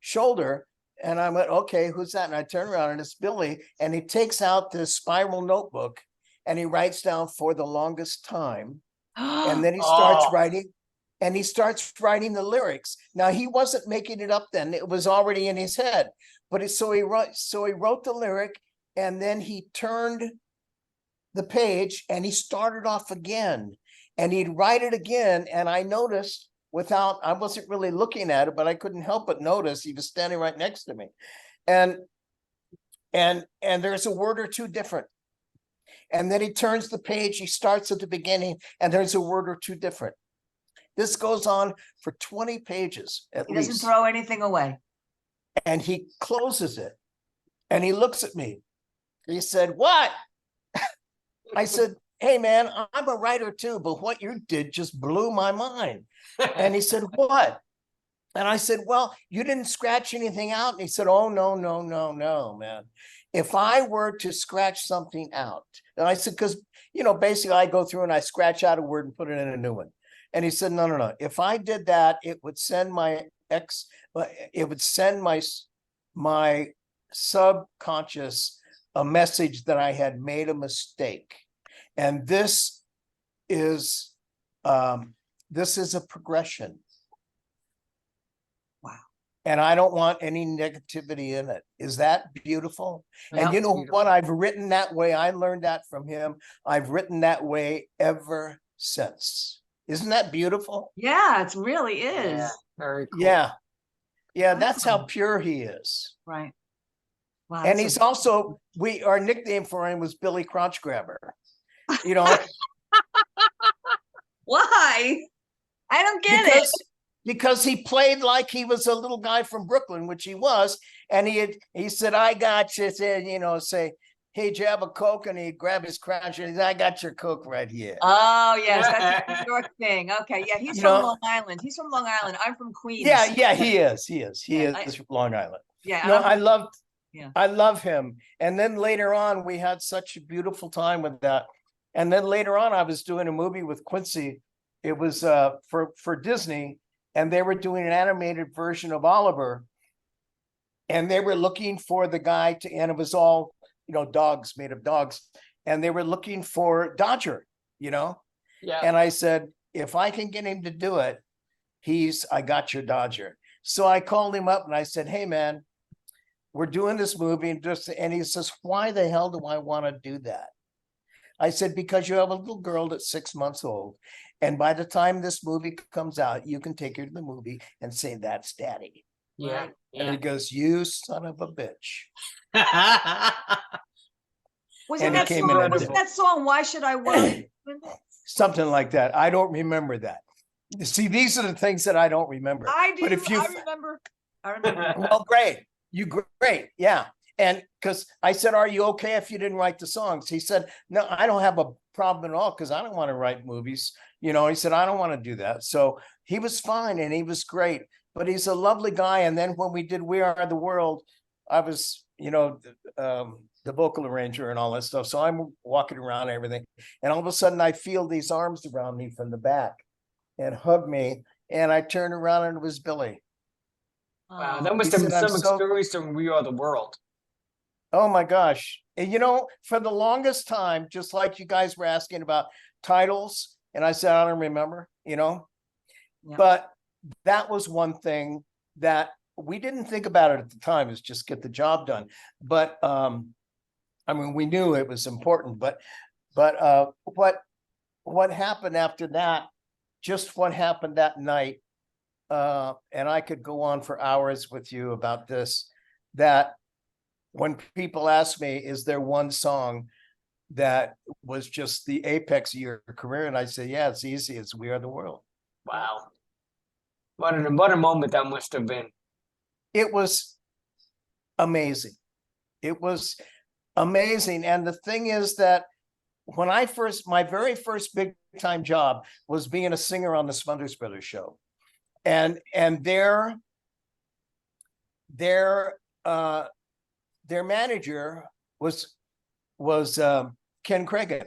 shoulder. And I went, okay, who's that? And I turn around, and it's Billy. And he takes out this spiral notebook, and he writes down "For the Longest Time." And then he starts writing, and he starts writing the lyrics. Now, he wasn't making it up then. It was already in his head. But so he wrote the lyric, and then he turned the page, and he started off again, and he'd write it again. And I noticed, I wasn't really looking at it, but I couldn't help but notice he was standing right next to me. And there's a word or two different. And then he turns the page, he starts at the beginning, and there's a word or two different. This goes on for 20 pages at least. He doesn't throw anything away. And he closes it, and he looks at me. He said, "What?" I said, "Hey, man, I'm a writer too, but what you did just blew my mind." And he said, "What?" And I said, "Well, you didn't scratch anything out." And he said, "Oh, no, man. If I were to scratch something out," and I said, because, basically I go through and I scratch out a word and put it in a new one. And he said, no. If I did that, it would send my subconscious a message that I had made a mistake. And this is a progression. Wow. And I don't want any negativity in it. Is that beautiful? And you know beautiful. what? I've written that way. I learned that from him. I've written that way ever since. Isn't that beautiful? Yeah, it really is. Yeah, very cool. Yeah, that's how Wow. pure he is. Right. Wow. And that's he's a- also, our nickname for him was Billy Crotch Grabber. Why? I don't get it. Because he played like he was a little guy from Brooklyn, which he was. And he said, "I got you," say, "Hey, do you have a Coke?" And he'd grab his crotch and he'd say, "I got your Coke right here." Oh, yes, that's a New York thing. Okay, yeah, he's from Long Island. He's from Long Island. I'm from Queens. Yeah, he is. He Yeah, is from Long Island. Yeah, No, I'm from- I love him. And then later on, we had such a beautiful time with that. And then later on, I was doing a movie with Quincy. It was for Disney, and they were doing an animated version of Oliver. And they were looking for the guy and it was all, dogs, made of dogs. And they were looking for Dodger, Yeah. And I said, if I can get him to do it, I got your Dodger. So I called him up and I said, "Hey, man, we're doing this movie." And he says, "Why the hell do I want to do that?" I said, "Because you have a little girl that's 6 months old. And by the time this movie comes out, you can take her to the movie and say, 'That's Daddy.'" Yeah. And he goes, "You son of a bitch." Wasn't And he that came song? in Wasn't that song? Why should I worry? Something like that. I don't remember that. See, these are the things that I don't remember. I do. But if you, I remember. I remember. well, great. Great. Yeah. And because I said, "Are you okay if you didn't write the songs?" He said, "No, I don't have a problem at all because I don't want to write movies." He said, "I don't want to do that." So he was fine and he was great, but he's a lovely guy. And then when we did We Are the World, I was, the vocal arranger and all that stuff. So I'm walking around and everything. And all of a sudden I feel these arms around me from the back and hug me. And I turned around and it was Billy. Wow, Oh. that must He have been said, some experience from We Are the World. Oh my gosh. And for the longest time, just like you guys were asking about titles, and I said, I don't remember, Yeah. but that was one thing that we didn't think about it at the time, is just get the job done. But we knew it was important, but what happened after that, just what happened that night, and I could go on for hours with you about this, that when people ask me, is there one song that was just the apex of your career? And I say, yeah, it's easy. It's We Are the World. Wow. What a moment that must have been. It was amazing. It was amazing. And the thing is that when my very first big time job was being a singer on the Smothers Brothers show. and their manager was Ken Cragen.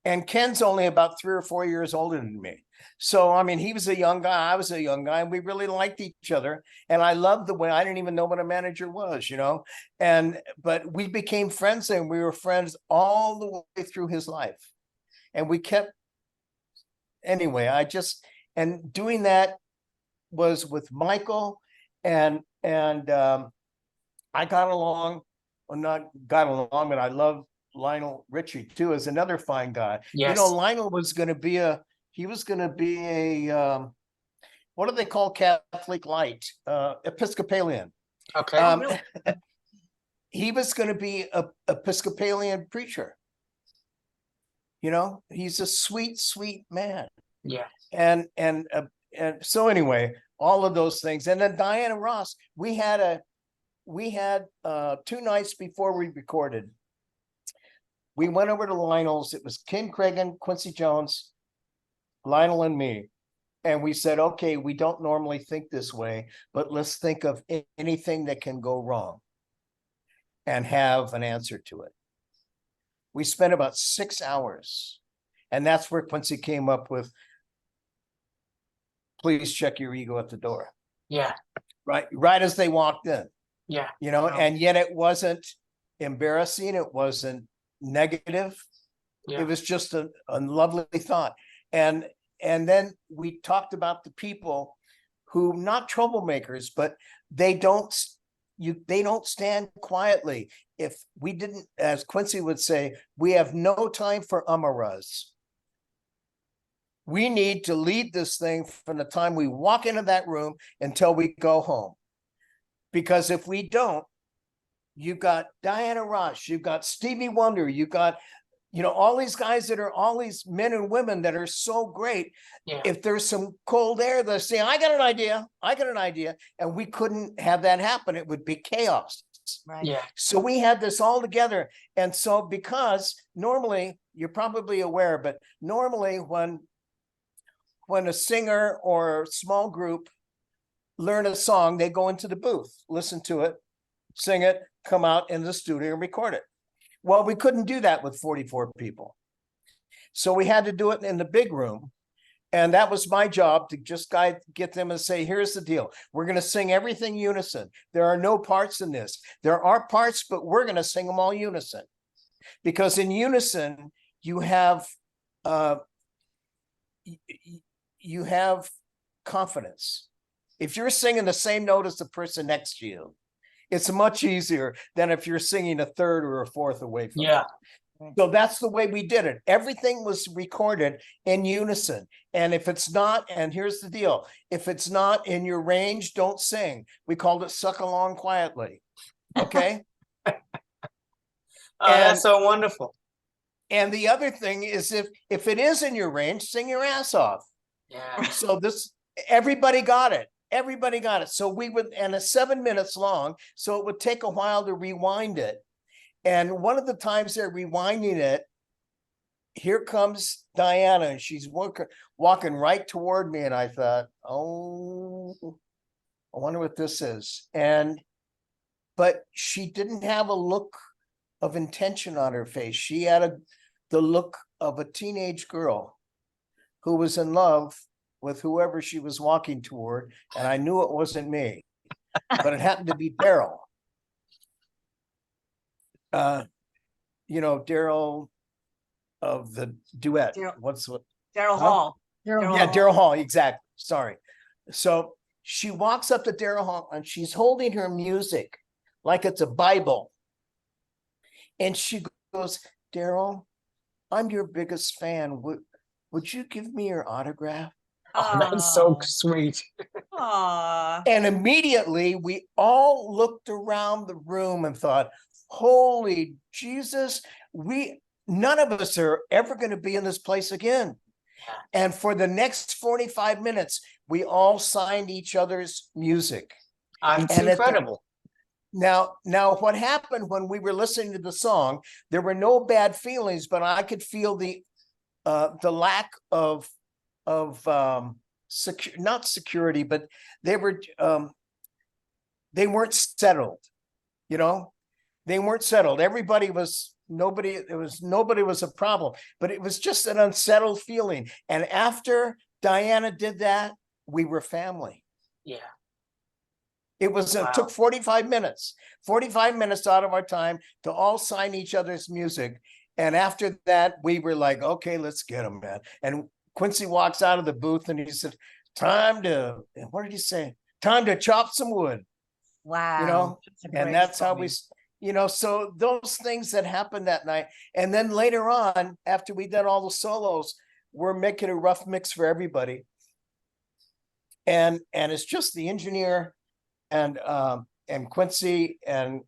And Ken's only about 3 or 4 years older than me. So, I mean, he was a young guy, I was a young guy, and we really liked each other. And I loved the way, I didn't even know what a manager was, you know? But we became friends, and we were friends all the way through his life. And we kept, anyway, and doing that was with Michael, and I got along, well, not got along, but I love Lionel Richie too, is another fine guy. Yes. You know, Lionel was going to be a what do they call Catholic light? Episcopalian. Okay. He was going to be a Episcopalian preacher. You know, he's a sweet, sweet man. Yeah. And so anyway, all of those things. And then Diana Ross, we had 2 nights before we recorded. We went over to Lionel's. It was Ken Cragen, Quincy Jones, Lionel, and me. And we said, okay, we don't normally think this way, but let's think of anything that can go wrong and have an answer to it. We spent about 6 hours. And that's where Quincy came up with, please check your ego at the door. Yeah. Right as they walked in. Yeah. You know, Wow. and yet it wasn't embarrassing. It wasn't negative. Yeah. It was just a lovely thought. And then we talked about the people who, not troublemakers, but they don't stand quietly. If we didn't, as Quincy would say, we have no time for umaras. We need to lead this thing from the time we walk into that room until we go home. Because if we don't, you've got Diana Ross, you've got Stevie Wonder, you've got, you know, all these guys that are, all these men and women that are so great. Yeah. If there's some cold air, they'll say, I got an idea. And we couldn't have that happen. It would be chaos. Right. Yeah. So we had this all together. And so, because normally, you're probably aware, but normally when a singer or small group learn a song, they go into the booth, listen to it, sing it, come out in the studio and record it. Well, we couldn't do that with 44 people. So we had to do it in the big room. And that was my job, to just get them and say, here's the deal. We're going to sing everything unison. There are no parts in this. There are parts, but we're going to sing them all unison. Because in unison, you have confidence. If you're singing the same note as the person next to you, it's much easier than if you're singing a third or a fourth away from Yeah. them. So that's the way we did it. Everything was recorded in unison. And if it's not, and here's the deal, if it's not in your range, don't sing. We called it suck along quietly. Okay. That's so wonderful. And the other thing is, if it is in your range, sing your ass off. Yeah. So everybody got it. Everybody got it. So we would, and it's 7 minutes long, so it would take a while to rewind it. And one of the times they're rewinding it, here comes Diana, and she's walking right toward me, and I thought, oh, I wonder what this is. But she didn't have a look of intention on her face. She had the look of a teenage girl who was in love with whoever she was walking toward, and I knew it wasn't me, but it happened to be Daryl. You know, Daryl of the duet. Daryl Hall. Daryl Hall, exactly. Sorry. So she walks up to Daryl Hall, and she's holding her music like it's a Bible. And she goes, Daryl, I'm your biggest fan. Would you give me your autograph? Oh, that's so sweet. Aww. And immediately we all looked around the room and thought, holy Jesus, none of us are ever going to be in this place again. And for the next 45 minutes, we all signed each other's music. It's incredible. Now, what happened when we were listening to the song, there were no bad feelings, but I could feel the lack of not security, but they weren't settled, you know, they weren't settled. Nobody was a problem, but it was just an unsettled feeling. And after Diana did that, we were family. Yeah. It was, Wow. it took 45 minutes out of our time to all sign each other's music. And after that, we were like, okay, let's get him, man. And Quincy walks out of the booth and he said, what did he say? Time to chop some wood, Wow. you know? That's a And great that's how story. we, you know, so those things that happened that night. And then later on, after we did all the solos, we're making a rough mix for everybody. And it's just the engineer and Quincy and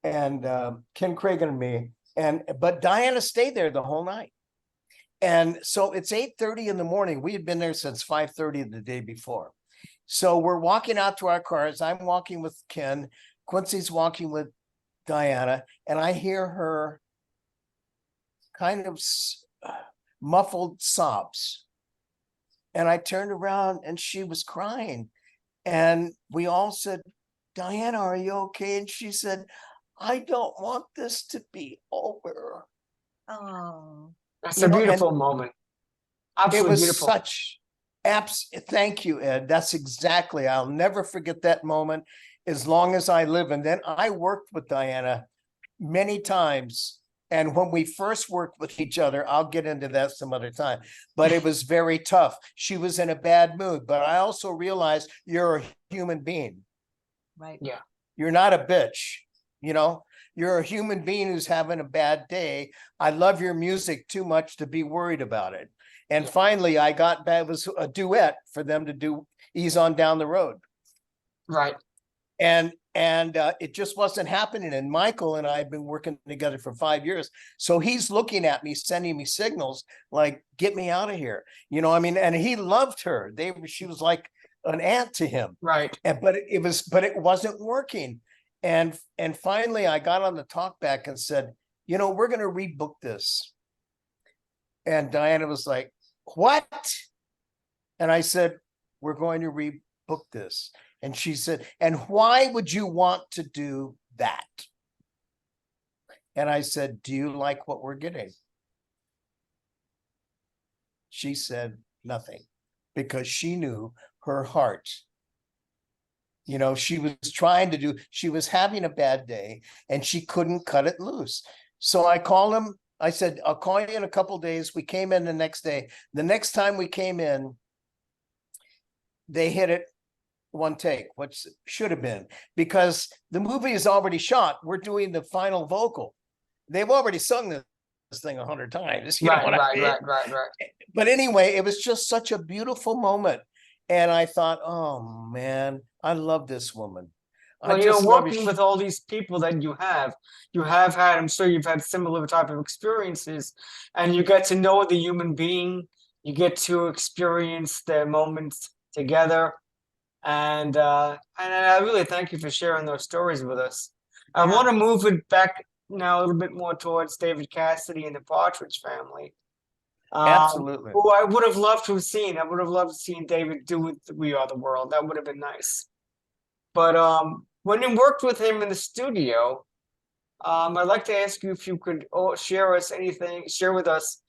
Ken Craig and me. But Diana stayed there the whole night. And so it's 8:30 in the morning. We had been there since 5:30 the day before. So we're walking out to our cars. I'm walking with Ken. Quincy's walking with Diana. And I hear her kind of muffled sobs. And I turned around and she was crying. And we all said, Diana, are you okay? And she said, I don't want this to be over. Oh, That's You a know, beautiful moment. It Absolutely was beautiful. thank you, Ed. That's exactly, I'll never forget that moment as long as I live. And then I worked with Diana many times. And when we first worked with each other, I'll get into that some other time, but it was very tough. She was in a bad mood, but I also realized you're a human being. right. Yeah. You're not a bitch, you know, you're a human being who's having a bad day. I love your music too much to be worried about it. And finally I got back, it was a duet for them to do Ease on Down the Road. Right. And it just wasn't happening. And Michael and I have been working together for 5 years. So he's looking at me, sending me signals like, get me out of here. You know, I mean, and he loved her. She was like an aunt to him. Right. But it wasn't working. And finally I got on the talkback and said, you know, we're going to rebook this. And Diana was like, what? And I said, we're going to rebook this. And she said, and why would you want to do that? And I said, do you like what we're getting? She said nothing, because she knew her heart. You know, she was having a bad day and she couldn't cut it loose. So I called him. I said, I'll call you in a couple of days. We came in the next day. The next time we came in, they hit it one take, which should have been, because the movie is already shot. We're doing the final vocal. They've already sung this thing 100 times. You know what I mean? Right. But anyway, it was just such a beautiful moment. And I thought, oh man, I love this woman. Well, you know, working with all these people that you have had, I'm sure you've had similar type of experiences, and you get to know the human being, you get to experience their moments together. And I really thank you for sharing those stories with us. I want to move it back now a little bit more towards David Cassidy and the Partridge Family. Absolutely. Who I would have loved to have seen. I would have loved to see David do with We Are the World. That would have been nice. But when you worked with him in the studio, I'd like to ask you if you could share with us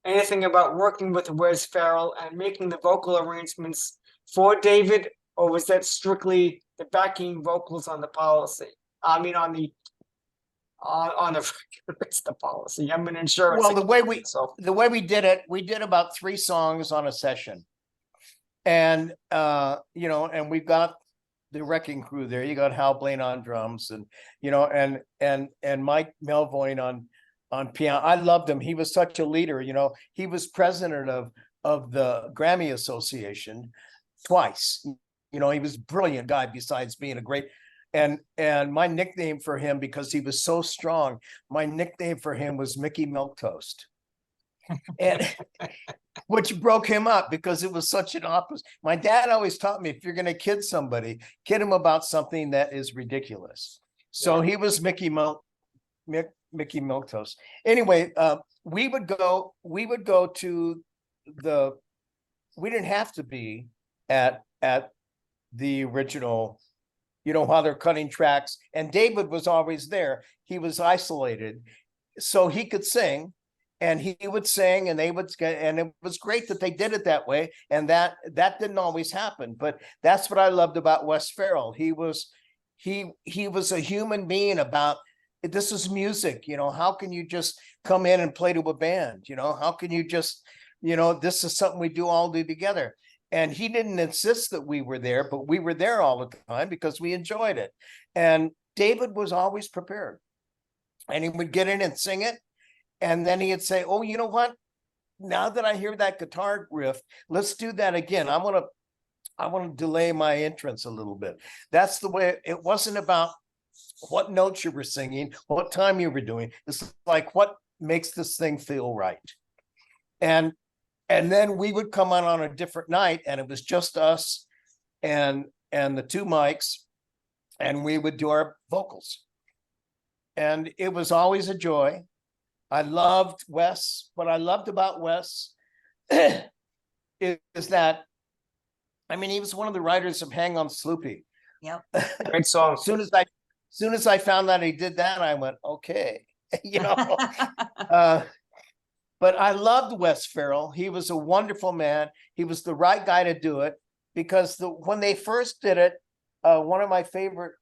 anything about working with Wes Farrell and making the vocal arrangements for David, or was that strictly the backing vocals on the policy? I mean, on the it's the policy. I'm an insurance. Well, the way we did it, we did about 3 songs on a session, and you know, and we've got the wrecking crew there. You got Hal Blaine on drums, and you know, and Mike Melvoin on piano. I loved him. He was such a leader. You know, he was president of the Grammy Association twice. You know, he was a brilliant guy besides being a great. And my nickname for him, because he was so strong, my nickname for him was Mickey Milquetoast. And which broke him up because it was such an opposite. My dad always taught me, if you're going to kid somebody, kid him about something that is ridiculous. So he was Mickey Milquetoast. Anyway, we would go to we didn't have to be at the original, while they're cutting tracks. And David was always there. He was isolated, so he could sing, and he would sing, and they would, and it was great that they did it that way. And that didn't always happen, but that's what I loved about Wes Farrell. He was a human being. About this is music, how can you just come in and play to a band? How can you just, this is something we all do together. And he didn't insist that we were there, but we were there all the time because we enjoyed it. And David was always prepared, and he would get in and sing it. And then he'd say, oh, you know what? Now that I hear that guitar riff, let's do that again. I want to delay my entrance a little bit. That's the way. It wasn't about what notes you were singing, what time you were doing. It's like, what makes this thing feel right? And then we would come on a different night, and it was just us and the two mics, and we would do our vocals. And it was always a joy. I loved Wes. What I loved about Wes is that, he was one of the writers of Hang on Sloopy. Yep. Great song. As soon as I found out he did that, I went, okay, But I loved Wes Farrell. He was a wonderful man. He was the right guy to do it, because when they first did it, one of my favorite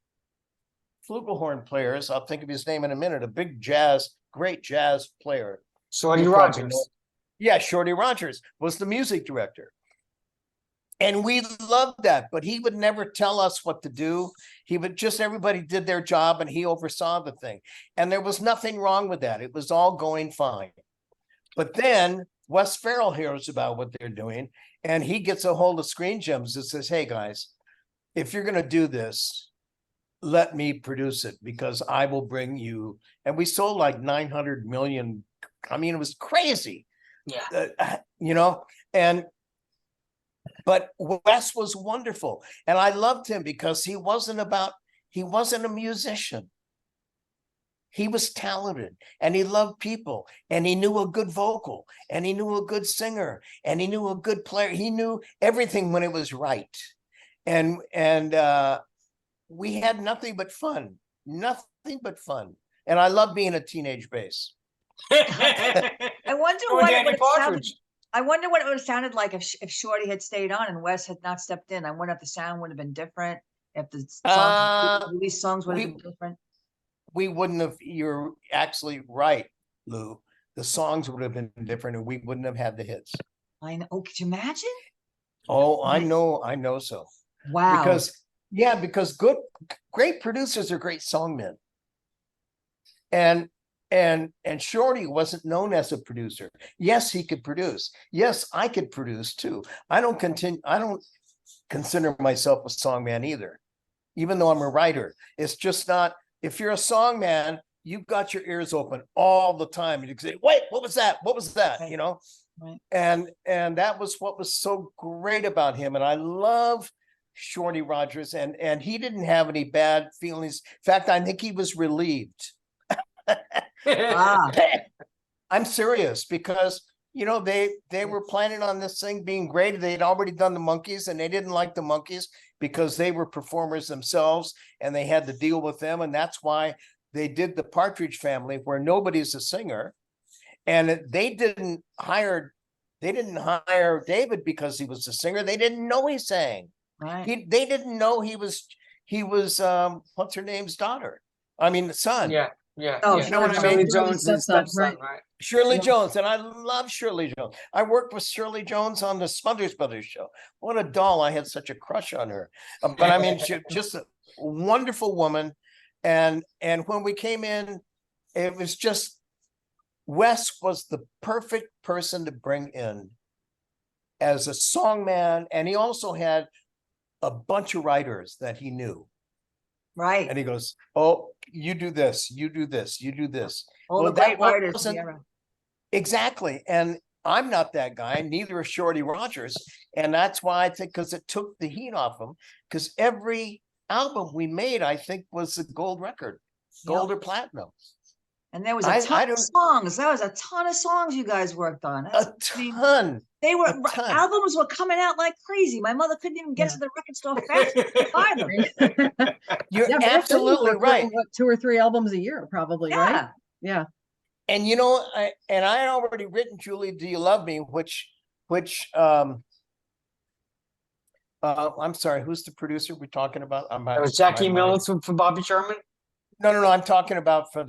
flugelhorn players, I'll think of his name in a minute, great jazz player. Shorty Rogers. Yeah, Shorty Rogers was the music director. And we loved that, but he would never tell us what to do. He would just, everybody did their job and he oversaw the thing. And there was nothing wrong with that. It was all going fine. But then Wes Farrell hears about what they're doing, and he gets a hold of Screen Gems and says, hey guys, if you're going to do this, let me produce it, because I will bring you. And we sold like 900 million. It was crazy. Yeah. But Wes was wonderful. And I loved him because he wasn't a musician. He was talented, and he loved people, and he knew a good vocal, and he knew a good singer, and he knew a good player. He knew everything when it was right. And we had nothing but fun. And I love being a teenage bass. I wonder Or what Danny it would sound, Partridge. I wonder what it would have sounded like if Shorty had stayed on and Wes had not stepped in. I wonder if the sound would have been different, if the release songs would have been different. We wouldn't have. You're actually right, Lou. The songs would have been different, and we wouldn't have had the hits. I know. Oh, could you imagine? Oh, I know so. Wow. Because great producers are great songmen. And Shorty wasn't known as a producer. Yes, he could produce. Yes, I could produce too. I don't consider myself a songman either, even though I'm a writer. It's just not. If you're a songman, you've got your ears open all the time. You can say, wait, what was that? What was that? Right. Right. And that was what was so great about him. And I love Shorty Rogers, and he didn't have any bad feelings. In fact, I think he was relieved. Ah. I'm serious, because they were planning on this thing being great. They'd already done the Monkees, and they didn't like the Monkees because they were performers themselves, and they had to deal with them. And that's why they did the Partridge Family, where nobody's a singer. And they didn't hire David because he was a singer. They didn't know he sang. Right. They didn't know he was what's her name's daughter? Son. Yeah. Oh, Yeah. you know what I Shirley mean? Jones' Stepson, stepson, right? Shirley Yeah. Jones, and I love Shirley Jones. I worked with Shirley Jones on the Smothers Brothers show. What a doll. I had such a crush on her. But she just a wonderful woman. And when we came in, it was just, Wes was the perfect person to bring in as a songman. And he also had a bunch of writers that he knew. Right. And he goes, oh, you do this, you do this, you do this. All Well, the great that writers. wasn't- Yeah. Exactly. And I'm not that guy, neither is Shorty Rogers. And that's why I think, because it took the heat off him, because every album we made, I think, was a gold record, gold or platinum. And there was I a ton of don't- songs. There was a ton of songs you guys worked on. A ton. They were a ton. albums were coming out like crazy. My mother couldn't even get Yeah. to the record store fast enough to buy them. You're Yeah, back then you absolutely were right. doing, what, 2 or 3 albums a year, probably, right? Yeah. Yeah. And you know, I had already written Julie, Do You Love Me, which I'm sorry, who's the producer we're talking about? That was Jackie Mills for Bobby Sherman. No, I'm talking about for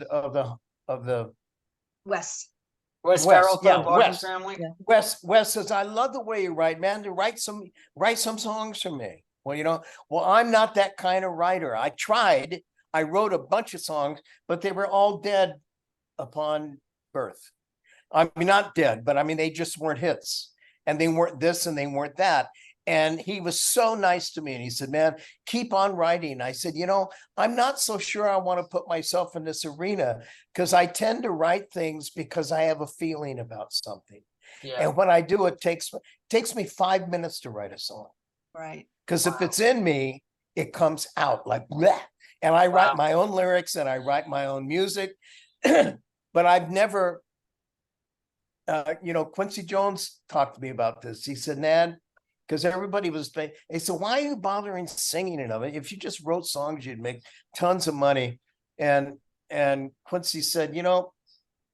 of the Wes. Wes Wes, Farrell for yeah, the Partridge Wes. Family. Yeah. Wes says, I love the way you write, man. To write some songs for me. Well, you know, I'm not that kind of writer. I tried, I wrote a bunch of songs, but they were all dead upon birth. I mean, not dead, but I mean, they just weren't hits, and they weren't this and they weren't that. And he was so nice to me. And he said, man, keep on writing. I said, you know, I'm not so sure I want to put myself in this arena, because I tend to write things because I have a feeling about something. Yeah. And when I do, it takes me 5 minutes to write a song. Right. Because if Wow. it's in me, it comes out like bleh. And I Wow. write my own lyrics and I write my own music. But I've never, you know, Quincy Jones talked to me about this. He said, Nan, because everybody was, they said, why are you bothering singing it? If you just wrote songs, you'd make tons of money. And Quincy said, you know,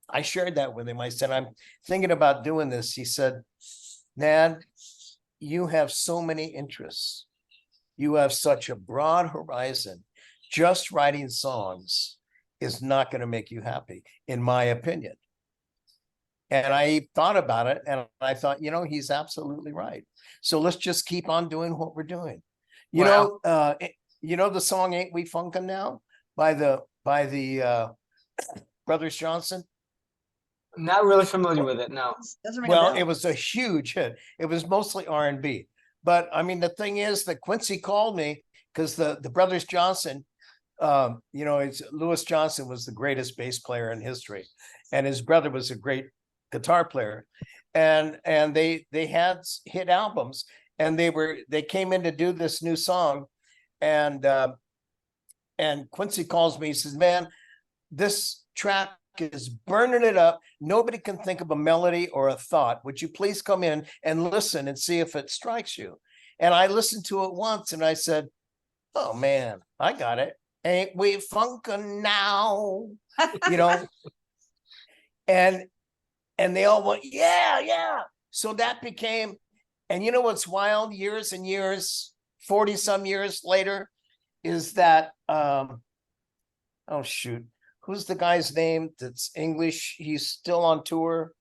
I shared that with him. I said, I'm thinking about doing this. He said, Nan, you have so many interests. You have such a broad horizon. Just writing songs is not going to make you happy, in my opinion. And I thought about it, and I thought, you know, he's absolutely right. So let's just keep on doing what we're doing. You Wow. know, the song "Ain't We Funkin' Now" by the Brothers Johnson. Not really familiar with it. No. Doesn't ring a Well, bell. it was a huge hit. It was mostly R&B. But I mean, the thing is that Quincy called me because the Brothers Johnson, you know, Louis Johnson was the greatest bass player in history, and his brother was a great guitar player, and they had hit albums, and they came in to do this new song, and Quincy calls me. He says, man, this track is burning it up. Nobody can think of a melody or a thought. Would you please come in and listen and see if it strikes you? And I listened to it once and I said, oh man, I got it. Ain't we funkin' now? You know, and they all went, yeah. So that became, and you know what's wild, years and years, 40 some years later, is that, oh shoot, who's the guy's name that's English? He's still on tour.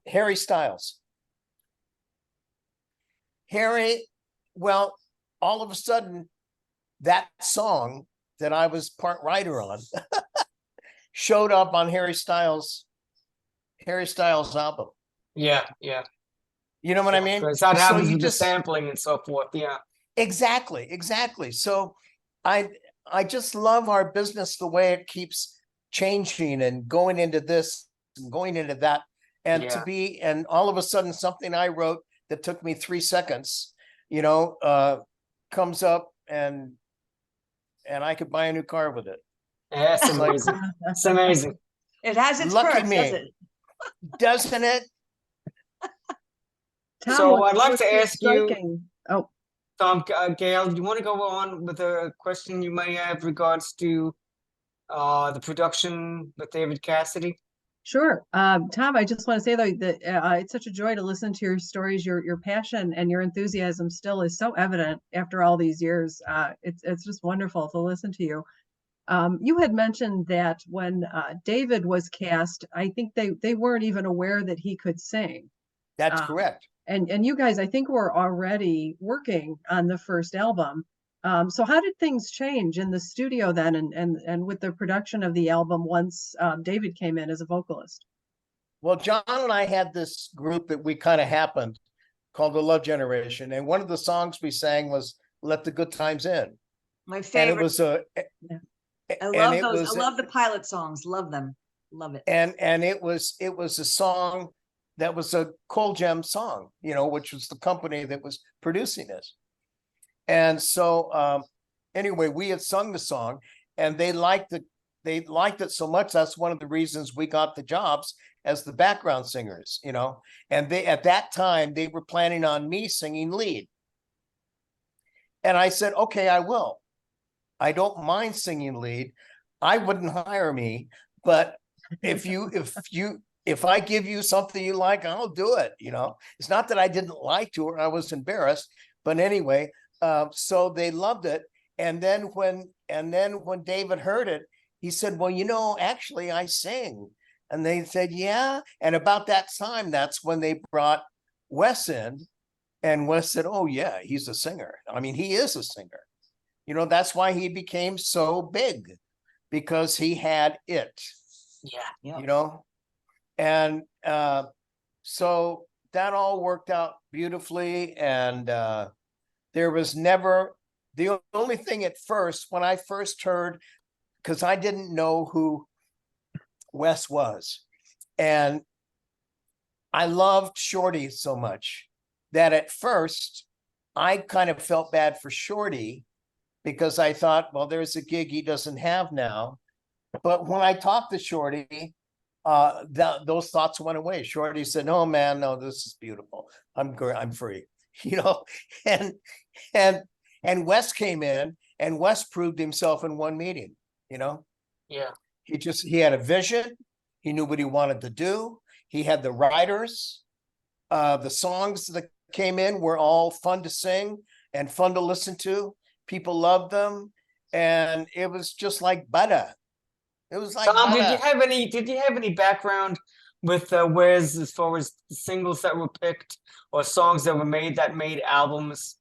Harry Styles. Harry, well, all of a sudden, that song that I was part writer on showed up on Harry Styles' album. Yeah. You know what I mean? Because that So happens you with just- the sampling and so forth. Yeah. Exactly. So I just love our business, the way it keeps changing and going into this and going into that. And and all of a sudden something I wrote that took me 3 seconds, you know, comes up and I could buy a new car with it. Yeah, it's like- amazing. It's amazing. It has its Lucky perks, me. does it? Doesn't it? Tom, So what I'd like was to so ask you- striking- Oh, Tom, Gail, do you want to go on with a question you may have regards to the production with David Cassidy? sure. Tom, I just want to say though that it's such a joy to listen to your stories. Your passion and your enthusiasm still is so evident after all these years. It's just wonderful to listen to you. You had mentioned that when David was cast, I think they weren't even aware that he could sing. That's Um, correct. And you guys, I think, were already working on the first album. So how did things change in the studio then, and with the production of the album once David came in as a vocalist? Well, John and I had this group that we kind of happened called the Love Generation. And one of the songs we sang was Let the Good Times In. My And it favorite. was a, I love those. I love the pilot songs. Love them. Love it. and it was a song that was a Coal Gem song, you know, which was the company that was producing it. And so anyway, we had sung the song and they liked they liked it so much. That's one of the reasons we got the jobs as the background singers, you know. And they, at that time, they were planning on me singing lead. And I said, okay, I will. I don't mind singing lead. I wouldn't hire me, but if I give you something you like, I'll do it. You know, it's not that I didn't like to or I was embarrassed, but anyway, so they loved it. And then when David heard it, he said, well, you know, actually I sing. And they said, yeah. And about that time, that's when they brought Wes in. And Wes said, oh yeah, he's a singer. I mean, he is a singer. You know, that's why he became so big, because he had it. Yeah. You know, and so that all worked out beautifully. And there was never, the only thing at first, when I first heard, because I didn't know who Wes was, and I loved Shorty so much that at first I kind of felt bad for Shorty, because I thought, well, there's a gig he doesn't have now. But when I talked to Shorty, those thoughts went away. Shorty said, "No, man, no, this is beautiful. I'm free." You know, and Wes came in, and Wes proved himself in one meeting. You know, Yeah. he had a vision. He knew what he wanted to do. He had the writers. The songs that came in were all fun to sing and fun to listen to. People loved them, and it was just like butter. It was like Tom, butter. did you have any background with Wes as far as the singles that were picked or songs that were made that made albums?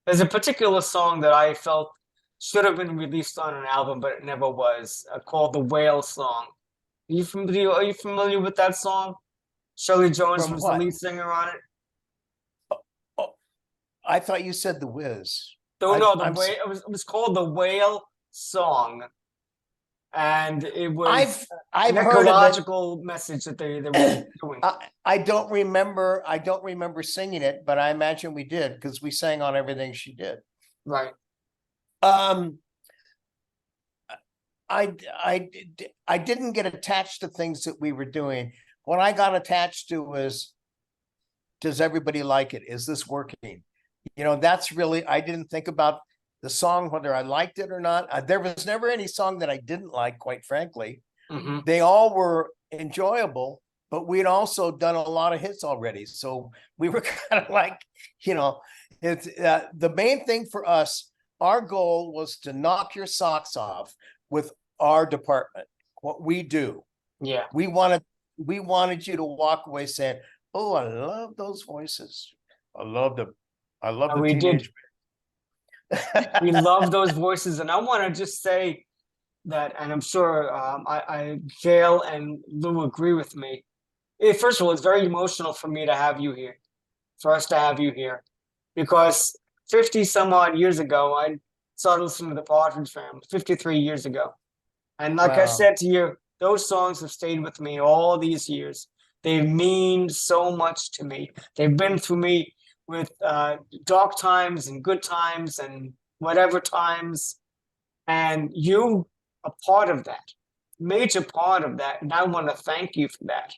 There's a particular song that I felt should have been released on an album, but it never was, called the Whale Song. Are you familiar with that song? Shirley Jones From was what? the lead singer on it. Oh, I thought you said the Whiz. No, it was called the Whale Song, and it was I've an heard of it. ecological message that they were doing. I don't remember singing it, but I imagine we did, because we sang on everything she did. Right. I didn't get attached to things that we were doing. What I got attached to was, does everybody like it? Is this working? You know, that's really, I didn't think about the song, whether I liked it or not. There was never any song that I didn't like, quite frankly. Mm-hmm. They all were enjoyable, but we'd also done a lot of hits already. So we were kind of like, you know, it's the main thing for us, our goal was to knock your socks off with our department, what we do. Yeah. We wanted you to walk away saying, oh, I love those voices. I love the We did. teenage. We love those voices, and I want to just say that, and I'm sure Gail and Lou agree with me. First of all, it's very emotional for me to have you here, for us to have you here, because 50 some odd years ago, I started listening to the Partridge Family, 53 years ago. And like I Wow. said to you, those songs have stayed with me all these years. They mean so much to me. They've been through me with dark times and good times and whatever times. And you are part of that, major part of that. And I want to thank you for that.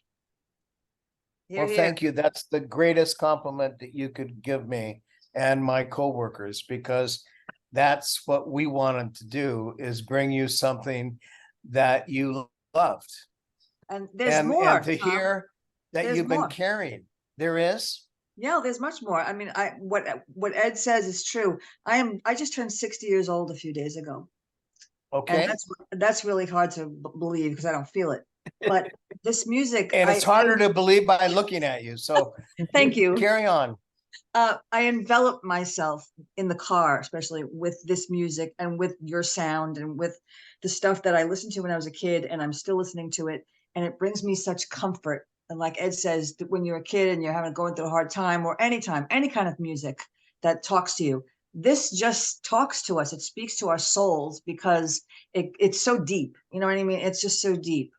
Hear, Well, hear. thank you. That's the greatest compliment that you could give me and my coworkers, because that's what we wanted to do, is bring you something that you loved. And there's And more. to Tom. hear that There's you've been more. carrying. There is? Yeah, there's much more. I mean, what Ed says is true. I just turned 60 years old a few days ago. Okay. And that's really hard to believe, because I don't feel it. But this music, And it's harder to believe by looking at you. So thank you. Carry on. I envelop myself in the car, especially with this music and with your sound and with the stuff that I listened to when I was a kid, and I'm still listening to it. And it brings me such comfort. And like Ed says, that when you're a kid and you're going through a hard time, or any time, any kind of music that talks to you, this just talks to us. It speaks to our souls, because it's so deep. You know what I mean? It's just so deep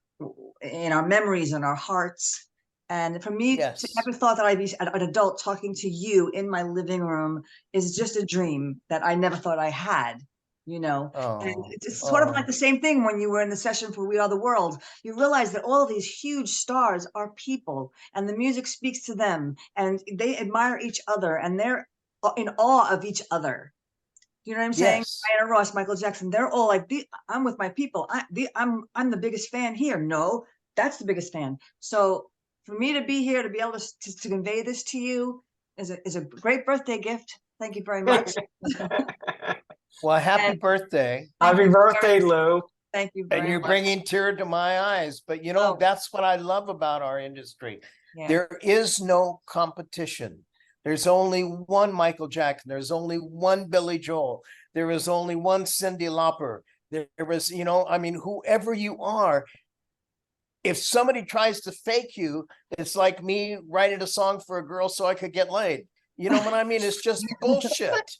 in our memories and our hearts. And for me, Yes. to ever thought that I'd be an adult talking to you in my living room is just a dream that I never thought I had. you know. And Oh, it's sort of like oh. the same thing when you were in the session for We Are the World. You realize that all of these huge stars are people, and the music speaks to them, and they admire each other, and they're in awe of each other. You know what I'm saying? Yes. Diana Ross, Michael Jackson, they're all like, I'm with my people. I'm the biggest fan here. No, that's the biggest fan. So for me to be here, to be able to convey this to you is a great birthday gift. Thank you very much. Well, happy And birthday. Happy you birthday, very- Lou. Thank you And very you're much. bringing tear to my eyes. But you know, Oh. that's what I love about our industry. Yeah. There is no competition. There's only one Michael Jackson. There's only one Billy Joel. There is only one Cyndi Lauper. There is, you know, I mean, whoever you are, if somebody tries to fake you, it's like me writing a song for a girl so I could get laid. You know what I mean? It's just bullshit,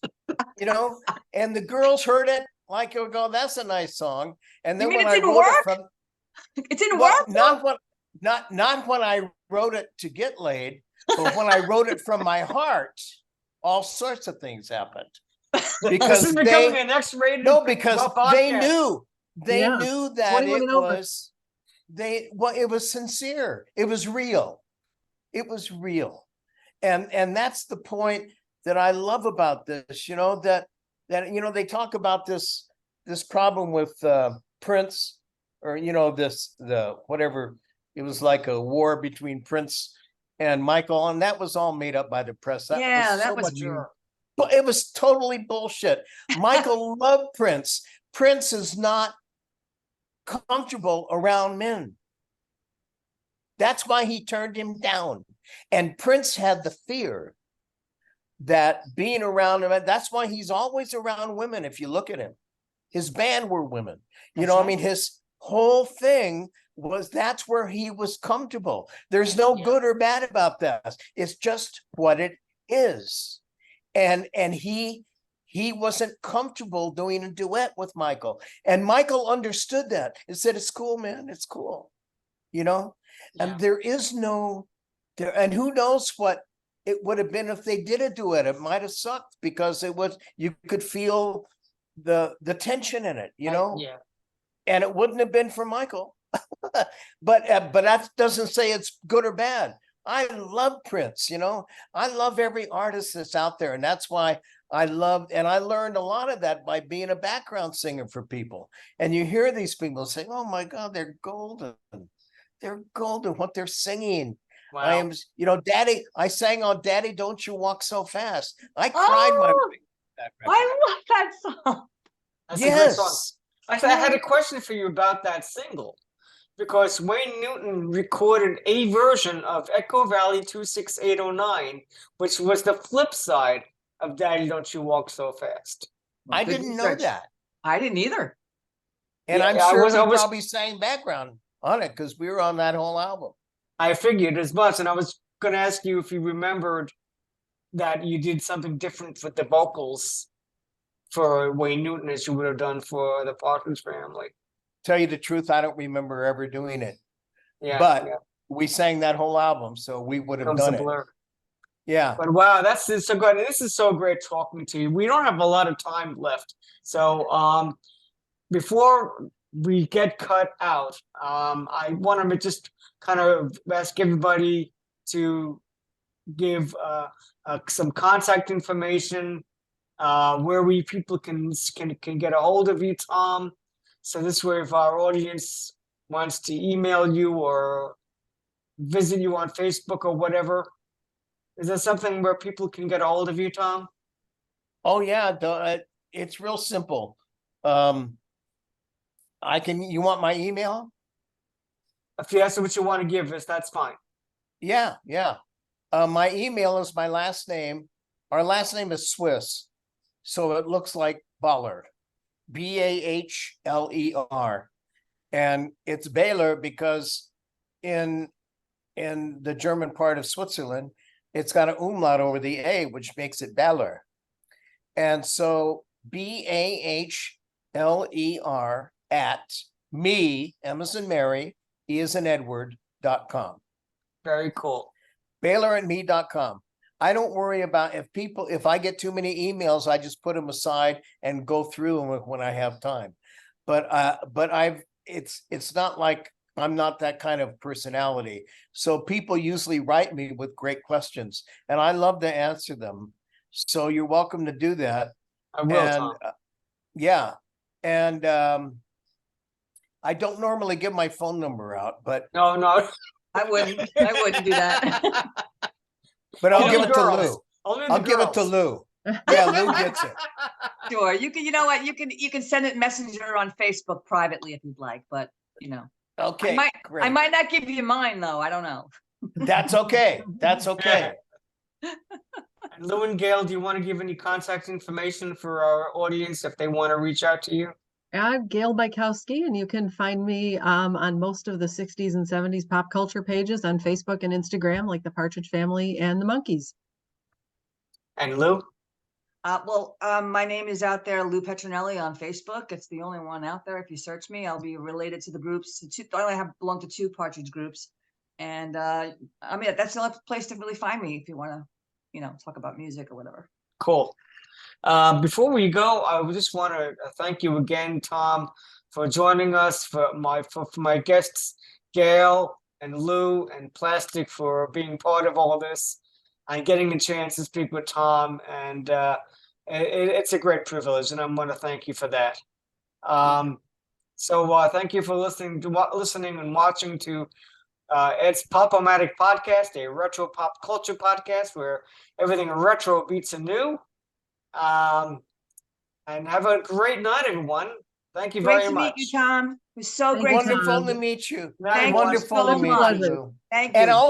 you know? And the girls heard it like, oh, go, that's a nice song. And You then mean when it I didn't wrote work? it from, It didn't well, work. not when I wrote it to get laid, but when I wrote it from my heart, all sorts of things happened. This Because is becoming they an X-rated because podcast. they Yeah. knew that 21 it and over. was it was sincere. It was real. It was real. And that's the point that I love about this, you know, that you know, they talk about this problem with Prince, or you know, the whatever, it was like a war between Prince and Michael, and that was all made up by the press. That Yeah, was that so was much, weird. but it was totally bullshit. Michael loved Prince. Prince is not comfortable around men. That's why he turned him down. And Prince had the fear that being around him, that's why he's always around women. If you look at him, his band were women. You That's know, right. I mean, his whole thing was that's where he was comfortable. There's no Yeah. good or bad about that. It's just what it is. And he wasn't comfortable doing a duet with Michael. And Michael understood that and said, it's cool, man. It's cool. You know, Yeah. and there is no there, and who knows what it would have been if they did a duet. It might have sucked because it was, you could feel the tension in it, you know, Yeah. and it wouldn't have been for Michael. but that doesn't say it's good or bad. I love Prince, you know, I love every artist that's out there. And that's why I learned a lot of that by being a background singer for people. And you hear these people say, oh my God, they're golden. They're golden, what they're singing. Wow. I am, you know, Daddy, I sang on Daddy, Don't You Walk So Fast. I cried my Oh, way through that record. I love that song. That's a great song. Yes. Actually, I had a question for you about that single, because Wayne Newton recorded a version of Echo Valley 26809, which was the flip side of Daddy Don't You Walk So Fast. I Good didn't know research. that. I didn't either. And Yeah, I'm I sure was- we I was- probably sang background on it because we were on that whole album. I figured as much, and I was going to ask you if you remembered that you did something different with the vocals for Wayne Newton as you would have done for the Partridge Family. Tell you the truth, I don't remember ever doing it. Yeah, But yeah. we sang that whole album, so we would have Comes done a it. blur. Yeah. But wow, that's so good. This is so great talking to you. We don't have a lot of time left. So before we get cut out, I want to just kind of ask everybody to give some contact information, where people can get a hold of you, Tom. So this way, if our audience wants to email you or visit you on Facebook or whatever, is there something where people can get a hold of you, Tom? Oh yeah, it's real simple. You want my email? If that's what you want to give us, that's fine. Yeah. My email is my last name. Our last name is Swiss, so it looks like Bahler, Bahler, and it's Bahler because in the German part of Switzerland, it's got an umlaut over the A, which makes it Bahler. And so BAHLER at me, M as in Mary, E as in Edward.com. Very cool. BahlerandMe.com. I don't worry about if I get too many emails, I just put them aside and go through them when I have time. But it's not like I'm not that kind of personality. So people usually write me with great questions and I love to answer them. So you're welcome to do that. I will, And Tom. yeah. And I don't normally give my phone number out, but No, no. I wouldn't do that. but I'll Only give the it to girls. Lou. Only the I'll give it to girls. Lou. Yeah, Lou gets it. Sure, you know what, you can send it messenger on Facebook privately if you'd like, but you know. Okay, I great. might not give you mine though, I don't know. That's okay. That's okay. And Lou and Gail, do you want to give any contact information for our audience if they want to reach out to you? I'm Gail Bajkowski, and you can find me on most of the 60s and 70s pop culture pages on Facebook and Instagram, like the Partridge Family and the Monkees. And Lou? My name is out there, Lou Petronelli on Facebook. It's the only one out there. If you search me, I'll be related to the groups. I only belong to 2 Partridge groups. And I mean, that's the only place to really find me if you want to, you know, talk about music or whatever. Cool. Before we go, I just want to thank you again, Tom, for joining us, for my guests, Gail and Lou and Plastic, for being part of all this and getting the chance to speak with Tom. And it's a great privilege, and I want to thank you for that. So thank you for listening and watching to Ed's Pop-O-Matic podcast, a retro pop culture podcast where everything retro beats a new. And have a great night, everyone. Thank you very Great to much. meet you, Tom. It was so Thank great you, to meet Wonderful Tom. to meet you. Thank you Wonderful so to meet much. you. Thank you. And